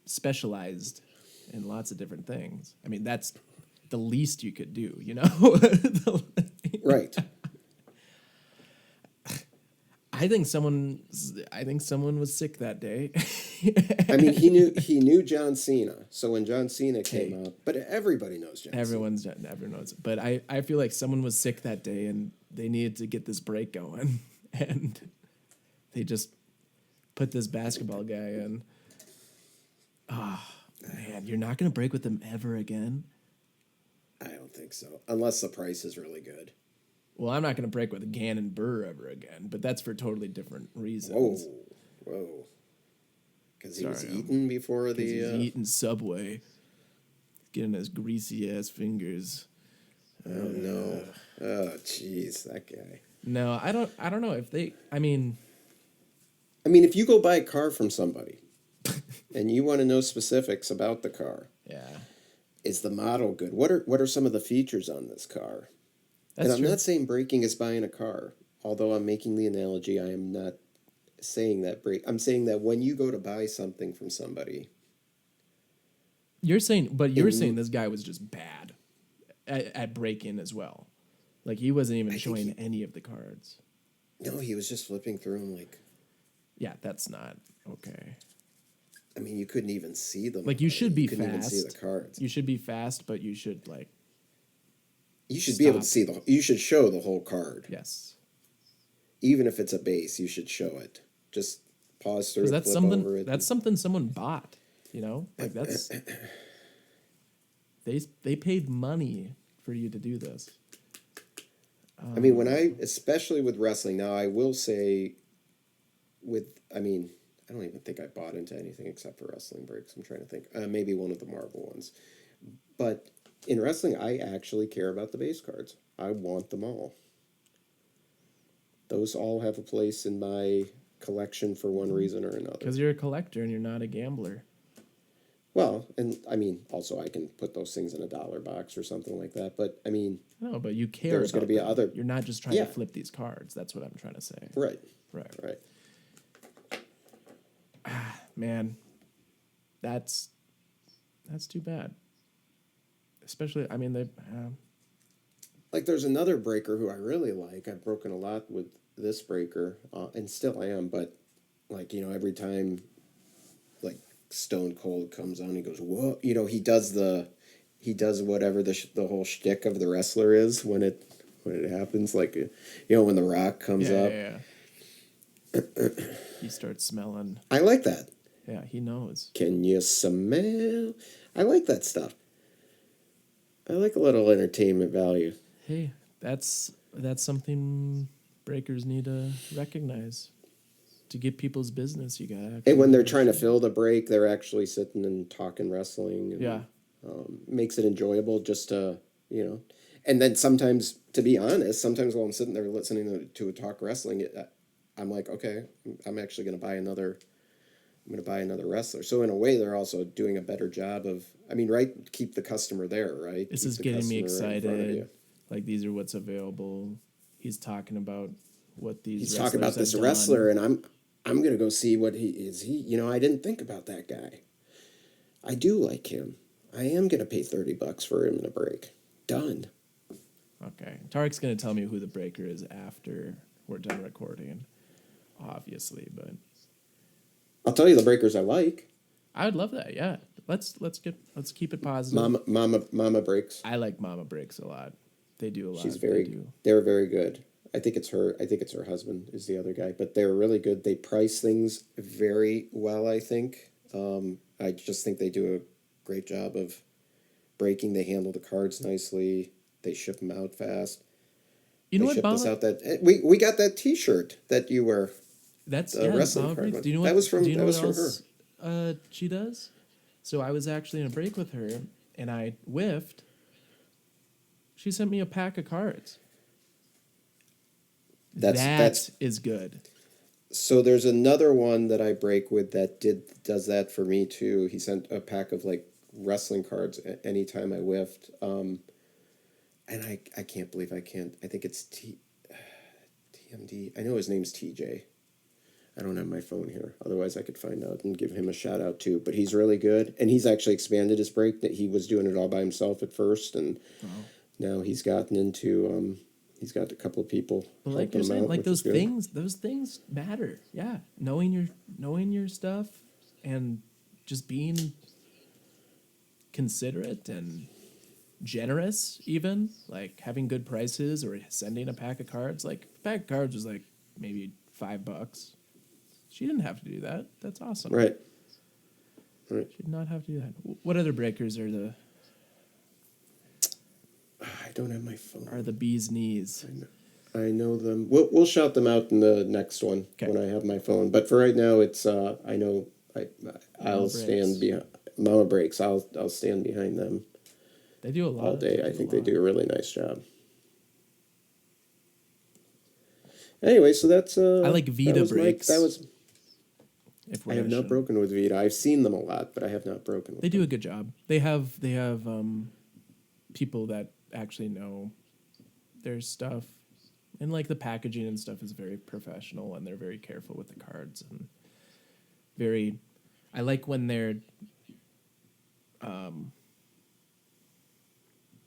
specialized in lots of different things. I mean, that's the least you could do, right? I think someone was sick that day. I mean, he knew John Cena, so when John Cena came out, but everybody knows John. Everyone knows it. But I feel like someone was sick that day, and they needed to get this break going, and they just put this basketball guy in. Oh, man, you're not going to break with them ever again? I don't think so, unless the price is really good. Well, I'm not going to break with Gannon Burr ever again, but that's for totally different reasons. Whoa. Because he was eating before the... He's eating Subway. Getting his greasy-ass fingers. Oh, no. Oh, jeez, that guy. No, I don't know if they... I mean, if you go buy a car from somebody and you want to know specifics about the car... Yeah. Is the model good? What are some of the features on this car? That's and I'm true. not saying breaking is buying a car. Although I'm making the analogy, I am not saying that I'm saying that when you go to buy something from somebody... You're saying this guy was just bad at break-in as well. Like, he wasn't even showing any of the cards. No, he was just flipping through them like... Yeah, that's not okay. I mean, you couldn't even see them. Like, you should be fast. You couldn't even see the cards. You should be fast, but you should, like... You should be able to see you should show the whole card. Yes. Even if it's a base, you should show it. Just pause through it, flip over it. That's something someone bought, Like, that's... They paid money for you to do this. I mean, especially with wrestling, now I will say I don't even think I bought into anything except for wrestling breaks. I'm trying to think. Maybe one of the Marvel ones. But in wrestling, I actually care about the base cards. I want them all. Those all have a place in my collection for one reason or another. Because you're a collector and you're not a gambler. Well, and I mean, also I can put those things in a dollar box or something like that. But I mean, No, but you care. there's going to be them. other. You're not just trying to flip these cards. That's what I'm trying to say. Right. Right. Man, that's too bad. Especially, I mean, they. Like, there's another breaker who I really like. I've broken a lot with this breaker, and still I am. But like, you know, every time, like, Stone Cold comes on, he goes, "Whoa!" You know, he does whatever the whole shtick of the wrestler is when it happens. Like, you know, when The Rock comes up. He starts smelling. I like that. Yeah, he knows. Can you smell? I like that stuff. I like a little entertainment value. Hey, that's something breakers need to recognize. To get people's business, you gotta. And when they're trying to fill the break, they're actually sitting and talking wrestling. And, makes it enjoyable just to, you know. And then sometimes, to be honest, sometimes while I'm sitting there listening to a talk wrestling, I'm like, okay, I'm actually going to buy another. I'm going to buy another wrestler. So in a way, they're also doing a better job of. I mean, right? Keep the customer there, right? This keep is the getting me customer right in front of excited. you. Like, these are what's available. He's talking about what these. He's talking about this wrestler, and I'm going to go see what he is. You know, I didn't think about that guy. I do like him. I am going to pay $30 for him in a break. Done. Okay. Tarek's going to tell me who the breaker is after we're done recording, obviously, but I'll tell you the breakers I like. I would love that. Yeah. Let's keep it positive. Mama breaks. I like Mama Breaks a lot. They do a lot. They're very good. I think it's her husband is the other guy, but they're really good. They price things very well, I think. I just think they do a great job of breaking. They handle the cards nicely. They ship them out fast. You know they what, shipped us out that we got that T-shirt that you wear. That's wrestling Mama card Breaks. one. Do you know what? That was from her. She does. So I was actually in a break with her, and I whiffed. She sent me a pack of cards. That is good. So there's another one that I break with that does that for me too. He sent a pack of like wrestling cards anytime I whiffed. And I can't believe I can't. I think it's TMD. I know his name's TJ. I don't have my phone here. Otherwise, I could find out and give him a shout out too. But he's really good, and he's actually expanded his break. That he was doing it all by himself at first, and now he's gotten into. He's got a couple of people. But like you're saying, like those things matter. Yeah, knowing your stuff, and just being considerate and generous, even like having good prices or sending a pack of cards. Like a pack of cards was like maybe $5. She didn't have to do that. That's awesome. Right. She did not have to do that. What other breakers are I don't have my phone. Are the bee's knees? I know them. We'll shout them out in the next one when I have my phone. But for right now, it's I know I'll stand behind Mama Breaks. I'll stand behind them. They do a lot all day. I think they do a really nice job. Anyway, so that's I like Vita breaks. I have not broken with Vita. I've seen them a lot, but I have not broken with them. They do a good job. They have people that actually know their stuff, and like the packaging and stuff is very professional, and they're very careful with the cards and very. I like when they're.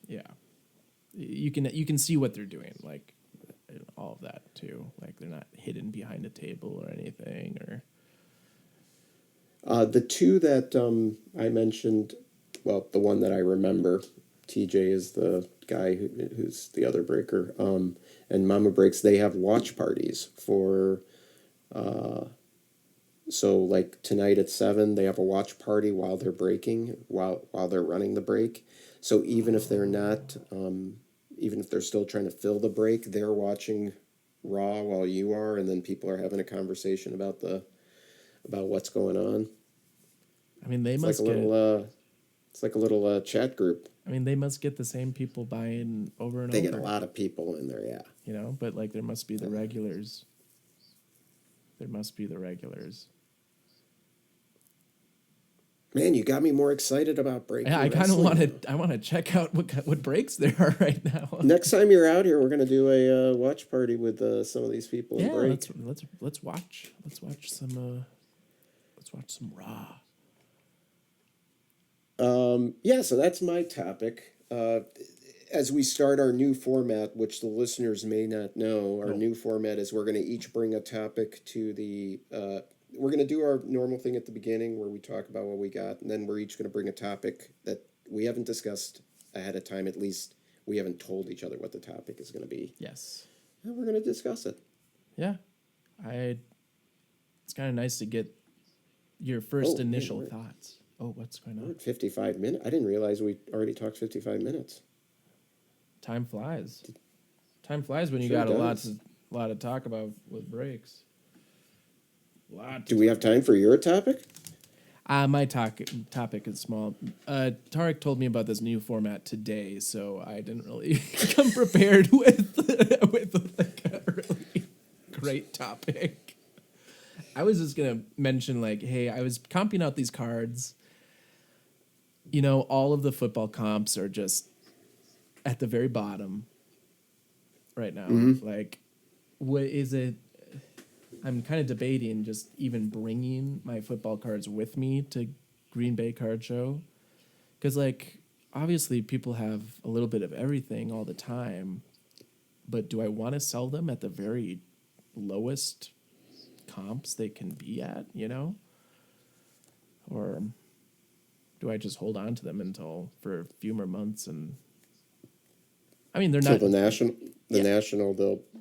Yeah, you can see what they're doing, like all of that too. Like they're not hidden behind a table or anything, or. The two that I mentioned, well, the one that I remember, TJ is the guy who's the other breaker, and Mama Breaks, they have watch parties for, so like tonight at 7, they have a watch party while they're breaking, while they're running the break. So even if they're not, even if they're still trying to fill the break, they're watching Raw while you are, and then people are having a conversation about about what's going on. I mean, they It's must like a get. little it's like a little chat group. I mean, they must get the same people buying over and They over. get a lot of people in there, yeah. You know, but like there must be the regulars. There must be the regulars. Man, you got me more excited about breaking. Yeah, I kind of wrestling want to. I want to check out what breaks there are right now. Next time you're out here, we're gonna do a watch party with some of these people. Yeah, And break. let's watch. Let's watch some. Let's watch some Raw. Yeah, so that's my topic. As we start our new format, which the listeners may not know, our new format is we're going to each bring a topic to the. We're going to do our normal thing at the beginning where we talk about what we got, and then we're each going to bring a topic that we haven't discussed ahead of time. At least we haven't told each other what the topic is going to be. Yes. And we're going to discuss it. Yeah, It's kind of nice to get your first initial man, thoughts. Oh, what's going We're on? at 55 minutes. I didn't realize we already talked 55 minutes. Time flies. Time flies when you Sure got a does. lot to talk about with breaks. Do we have time for your topic? My topic is small. Tarek told me about this new format today, so I didn't really come prepared with like a really great topic. I was just gonna mention like, hey, I was comping out these cards. You know, all of the football comps are just at the very bottom right now. Like, what is it? I'm kind of debating just even bringing my football cards with me to Green Bay Card Show. Because, like, obviously people have a little bit of everything all the time. But do I want to sell them at the very lowest comps they can be at, you know? Or do I just hold on to them for a few more months and... I mean, they're So not... the national,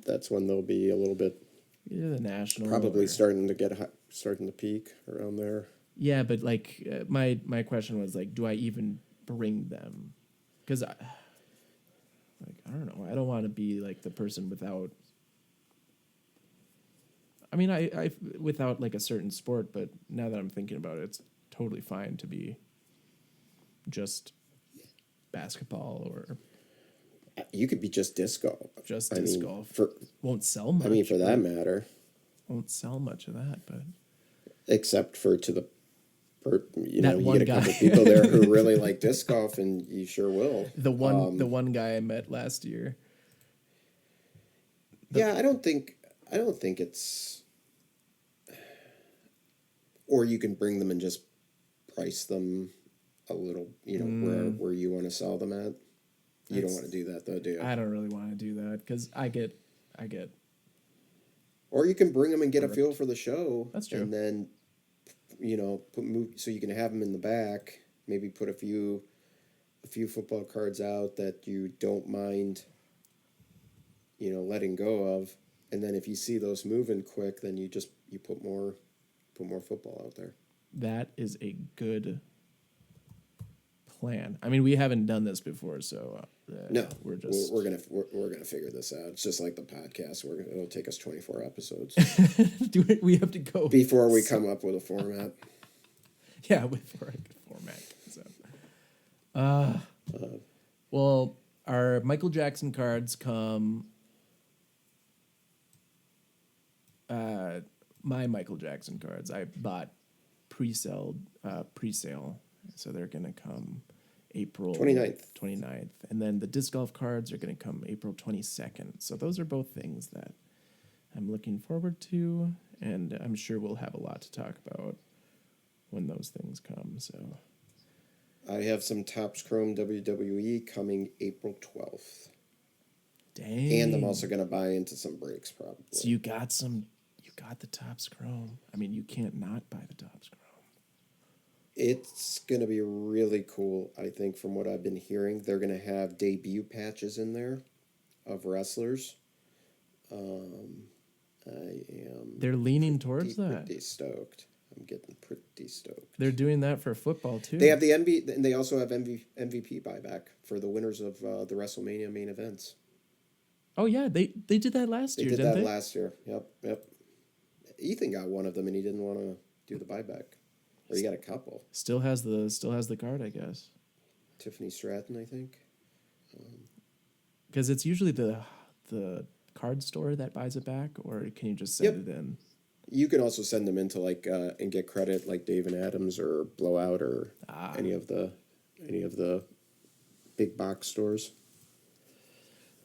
that's when they'll be a little bit... Yeah, the national. Probably starting to peak around there. Yeah, but like my question was like, do I even bring them? Because I don't know. I don't want to be like the person without. I mean, I without like a certain sport, but now that I'm thinking about it, it's totally fine to be just basketball or You could be just disc golf. just disc golf. Won't sell much. I mean, for that matter. Won't sell much of that, but except for you that get a couple people there who really like disc golf, and you sure will. The one guy I met last year. Yeah, I don't think it's. Or you can bring them and just price them a little, where you want to sell them at. You don't want to do that though, do you? I don't really want to do that because I get. Or you can bring them and get a feel for the show. That's true. And then, so you can have them in the back. Maybe put a few football cards out that you don't mind, letting go of. And then if you see those moving quick, then you put more football out there. That is a good plan. I mean, we haven't done this before, so no, we're gonna figure this out. It's just like the podcast. It'll take us 24 episodes. We have to go before we come up with a format. Yeah, before a good format. So, well, our Michael Jackson cards come. My Michael Jackson cards I bought pre-sale, so they're gonna come April 29th. And then the disc golf cards are gonna come April 22nd. So those are both things that I'm looking forward to, and I'm sure we'll have a lot to talk about when those things come. So I have some Topps Chrome WWE coming April 12th. Dang. And I'm also going to buy into some breaks probably. So you got the Topps Chrome. I mean, you can't not buy the Topps Chrome. It's going to be really cool, I think, from what I've been hearing. They're going to have debut patches in there of wrestlers. They're leaning towards that. Pretty stoked. I'm getting pretty stoked. They're doing that for football too. They have the and they also have MVP buyback for the winners of the WrestleMania main events. Oh yeah, they did that last year. They didn't did that they? last year. Yep. Ethan got one of them, and he didn't want to. do the buyback. Or you got a couple. Still has the card, I guess. Tiffany Stratton, I think. Because it's usually the card store that buys it back, or can you just send it in? You can also send them into like and get credit like Dave and Adams or Blowout or any of the big box stores.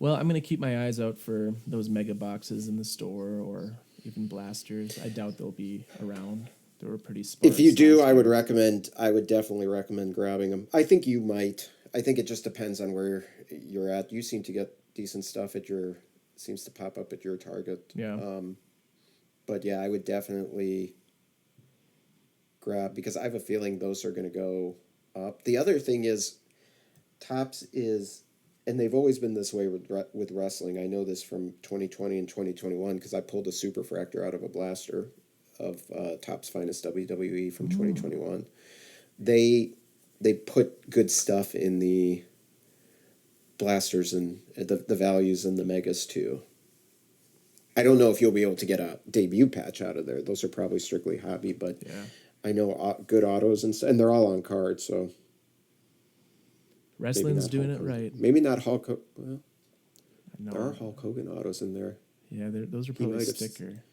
Well, I'm gonna keep my eyes out for those mega boxes in the store, or even blasters. I doubt they'll be around. They were pretty sparse. If you do, I would definitely recommend grabbing them. I think you might. I think it just depends on where you're at. You seem to get decent stuff seems to pop up at your Target. Yeah. But yeah, I would definitely grab, because I have a feeling those are going to go up. The other thing is, Topps is, and they've always been this way with wrestling. I know this from 2020 and 2021 because I pulled a Superfractor out of a blaster of Topps Finest WWE from 2021. They put good stuff in the blasters and the values and the megas too. I don't know if you'll be able to get a debut patch out of there. Those are probably strictly hobby, but yeah. I know good autos and they're all on cards, so wrestling's doing it right. Maybe not Hulk Hogan. Well, No. there are Hulk Hogan autos in there. Yeah, those are probably sticker.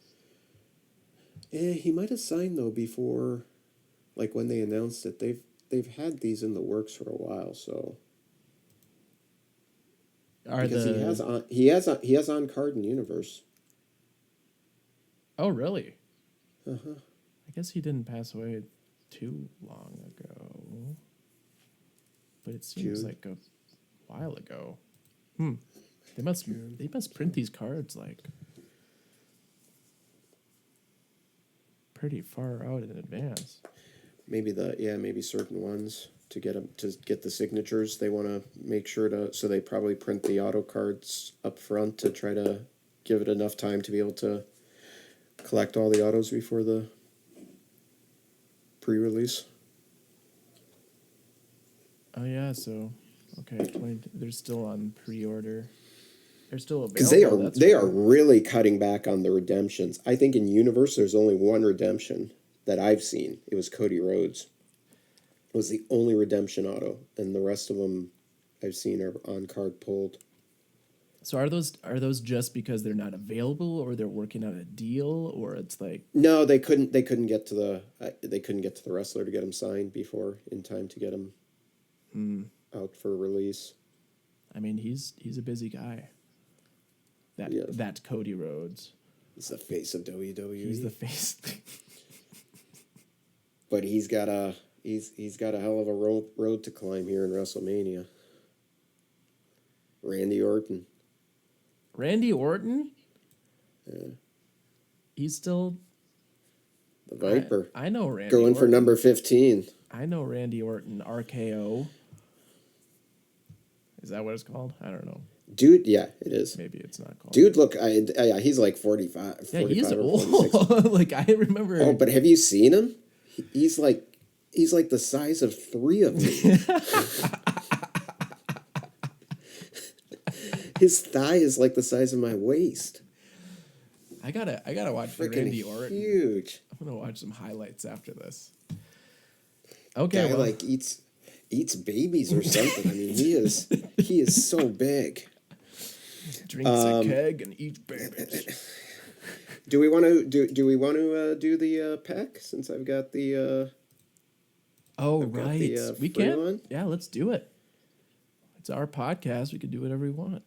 Yeah, he might have signed though before, like when they announced it. They've had these in the works for a while, so. Because he has on card in Universe. Oh really? Uh-huh. I guess he didn't pass away too long ago, but it seems like a while ago. They must print these cards like pretty far out in advance. Maybe certain ones to get the signatures. They want to make sure so they probably print the auto cards up front to try to give it enough time to be able to collect all the autos before the pre-release. Oh yeah, so okay, they're still on pre-order. They're still available. Because they are really cutting back on the redemptions. I think in Universe there's only one redemption that I've seen. It was Cody Rhodes. It was the only redemption auto, and the rest of them I've seen are on card pulled. So are those just because they're not available, or they're working on a deal, or it's like no, they couldn't get to the wrestler to get them signed in time to get them out for release. I mean, he's a busy guy. That's Cody Rhodes. He's the face of WWE. He's the face. But he's got a hell of a road to climb here in WrestleMania. Randy Orton. Randy Orton? Yeah. He's still the Viper. I know Randy going Orton. For number 15. I know Randy Orton, RKO. Is that what it's called? I don't know. Dude, yeah, it is. Maybe it's not called. Dude, look, he's like 45. Yeah, he's old. Like, I remember. Oh, but have you seen him? He's like the size of 3 of me. His thigh is like the size of my waist. I gotta watch Randy Orton. Huge. I'm gonna watch some highlights after this. Okay, guy like eats babies or something. I mean, he is so big. Drinks a keg and eats babies. Do we want to do the pack since I've got the? We can. One? Yeah, let's do it. It's our podcast. We can do whatever we want.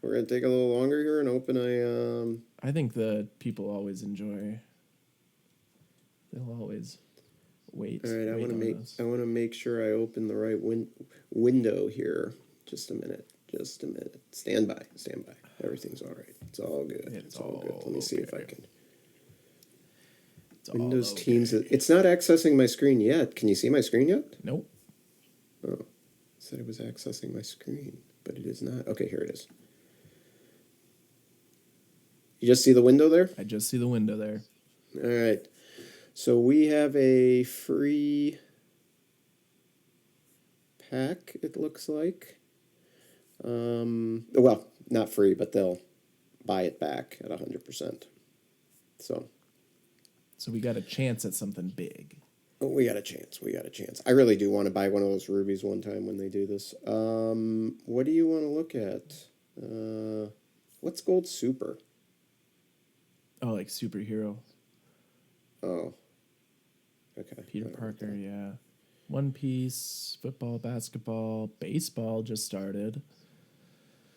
We're gonna take a little longer here and open a. I think the people always enjoy. They'll always wait. All right, I want to make sure I open the right window here. Just a minute. Stand by. Everything's all right. It's all good. It's all good. Let me see if I can. Windows Teams. It's not accessing my screen yet. Can you see my screen yet? Nope. Oh, it said it was accessing my screen, but it is not. Okay, here it is. You just see the window there? I just see the window there. All right. So we have a free pack, it looks like. Well, not free, but they'll buy it back at 100%. So So we got a chance at something big. Oh, we got a chance. We got a chance. I really do want to buy one of those rubies one time when they do this. What do you want to look at? What's Gold Super? Oh, like superhero. Oh, okay. Peter Parker, yeah. One Piece, football, basketball, baseball just started.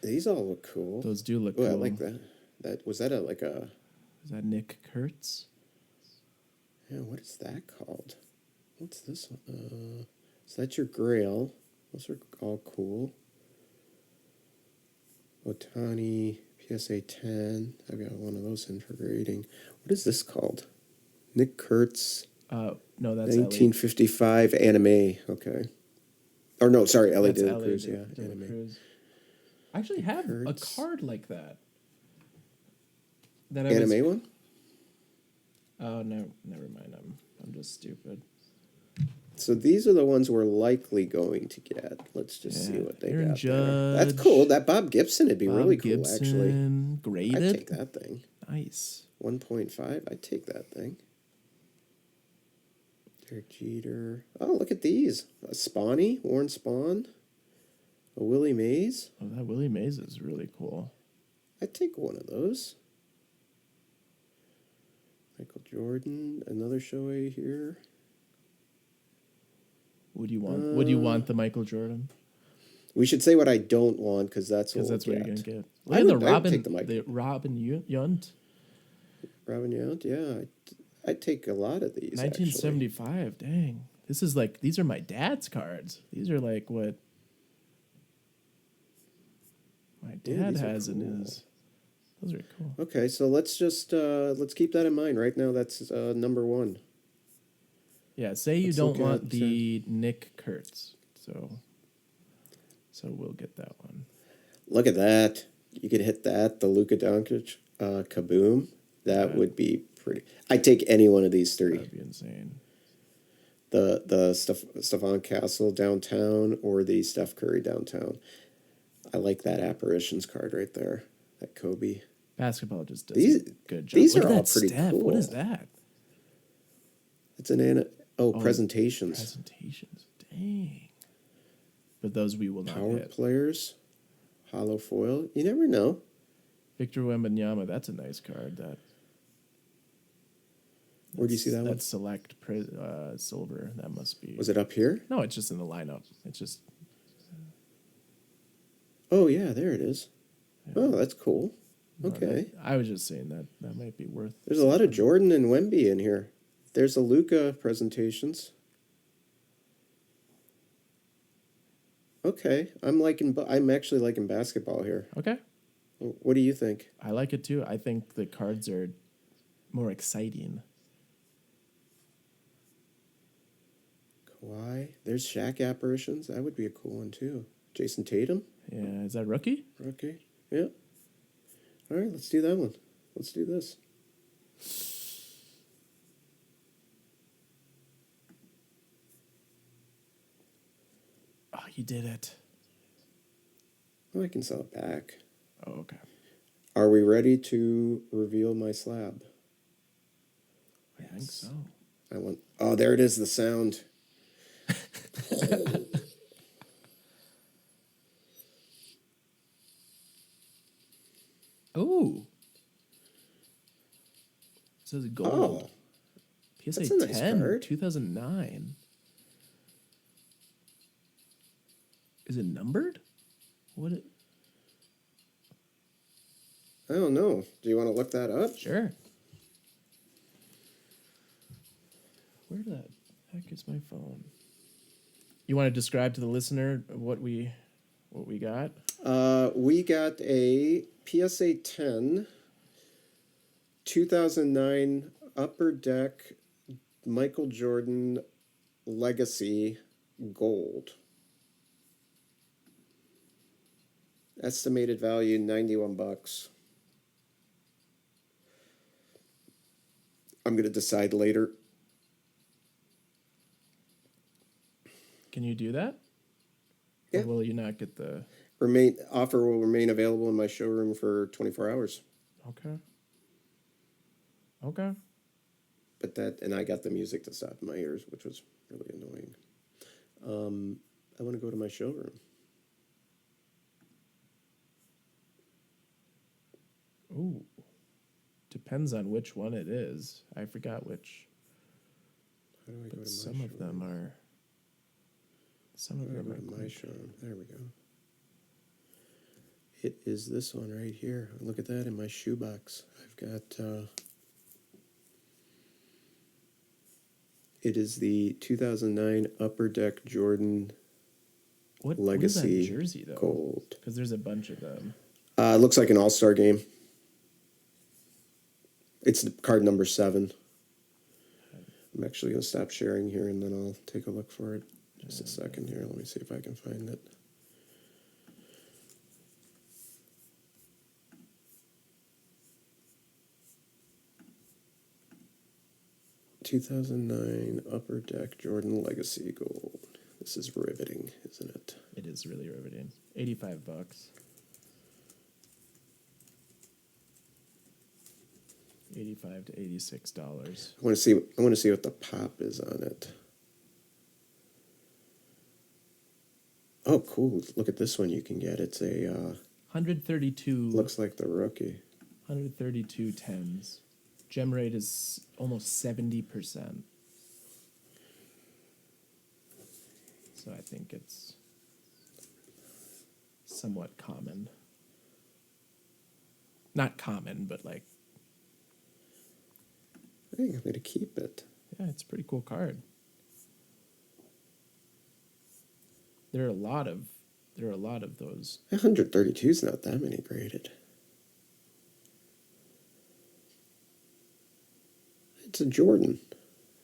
These all look cool. Those do look Oh, cool. I like that. That was that like a. Is that Nick Kurtz? Yeah, what is that called? What's this one? So that's your Grail. Those are all cool. Otani, PSA 10. I've got one of those in for grading. What is this called? Nick Kurtz. No, that's 1955 anime. Okay. Or no, sorry, Ellie De La Cruz. Yeah, De La anime. Cruz. I actually have Kurtz. a card like that. That Anime one? Oh no, never mind. I'm just stupid. So these are the ones we're likely going to get. Let's just see what they Aaron got Judge, there. That's cool. That Bob Gibson would be really cool, Gibson, actually. Graded. I'd take that thing. Nice. 1.5. I'd take that thing. Derek Jeter. Oh, look at these. A Spawny, Warren Spawn. A Willie Mays. Oh, that Willie Mays is really cool. I'd take one of those. Michael Jordan. Another Shohei here. Would you want? Would you want the Michael Jordan? We should say what I don't want because that's what Because that's we'll what you're get. gonna get. I Look at would- the I'd take the Mike. Robin Yunt. Robin Yount, yeah. I'd take a lot of these. 1975. Dang, this is like these are my dad's cards. These are like what my dad these are has in cool. his. Those are cool. Okay, so let's just let's keep that in mind. Right now, that's number one. Yeah, say you Let's don't look want at, the Nick Kurtz, so we'll get that one. Look at that. You could hit that. The Luka Doncic kaboom. That would be pretty. I'd take any one of these three. That'd be insane. The Stephon Castle downtown or the Steph Curry downtown. I like that apparitions card right there. That Kobe. Basketball just does These- a good job. these Look are at all that pretty Steph. What is cool. that? It's an presentations. Presentations. Dang. But those we will not Power hit. players. Hollow foil. You never know. Victor Wembanyama, that's a nice card. Where do you see that one? That's select silver. That must be. Was it up here? No, it's just in the lineup. It's just. Oh yeah, there it is. Yeah. Oh, that's cool. No, Okay. I was just saying that might be worth. There's a lot of something. Jordan and Wemby in here. There's a Luca presentations. Okay, I'm actually liking basketball here. Okay, What do you think? I like it too. I think the cards are more exciting. Kawhi. There's Shaq apparitions. That would be a cool one too. Jason Tatum. Yeah, is that rookie? Okay. Yeah. All right, let's do that one. Let's do this. Oh, you did it. Oh, I can sell it back. Oh, okay. Are we ready to reveal my slab? I think so. Oh, there it is, the sound. Oh. It says gold. Oh, PSA that's a nice 10, card. 2009. Is it numbered? What it? I don't know. Do you want to look that up? Sure. Where the heck is my phone? You want to describe to the listener what we got? We got a PSA 10 2009 Upper Deck Michael Jordan Legacy Gold. Estimated value $91. I'm gonna decide later. Can you do that? Yeah. Or will you not get the... Offer will remain available in my showroom for 24 hours. Okay. Okay. but and I got the music to stop in my ears, which was really annoying. I want to go to my showroom. Ooh. Depends on which one it is. I forgot which. How do I go to my But some showroom? of them are. Some of How do I them go are to my quick. showroom? There we go. It is this one right here. Look at that in my shoebox. I've got. It is the 2009 Upper Deck Jordan What is that Legacy jersey though? Gold. Because there's a bunch of them. It looks like an all-star game. It's card number 7. I'm actually going to stop sharing here and then I'll take a look for it. Just a second here. Let me see if I can find it. "2009 Upper Deck Jordan Legacy Gold." This is riveting, isn't it? It is really riveting. $85. $85 to $86. I want to see what the pop is on it. Oh, cool! Look at this one you can get. It's a 132. looks like the rookie. 132 tens. Gem rate is almost 70%. So I think it's somewhat common. Not common, but like, I think I'm going to keep it. yeah, it's a pretty cool card. There are a lot of those. 132 is not that many graded. It's a Jordan.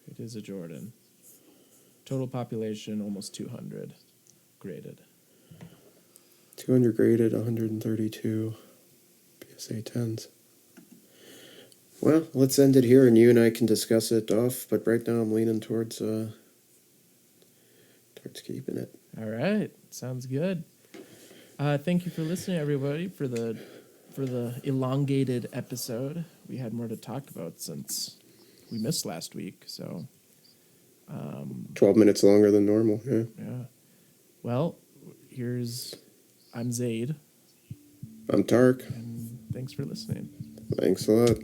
It is a Jordan. Total population almost 200 graded. 200 graded, 132 PSA 10s. Well, let's end it here and you and I can discuss it off, but right now I'm leaning towards keeping it. All right, sounds good. Thank you for listening, everybody, for the elongated episode. We had more to talk about since we missed last week, so 12 minutes longer than normal, yeah. yeah. Well, I'm Zayd, I'm Tarek. and thanks for listening. Thanks a lot.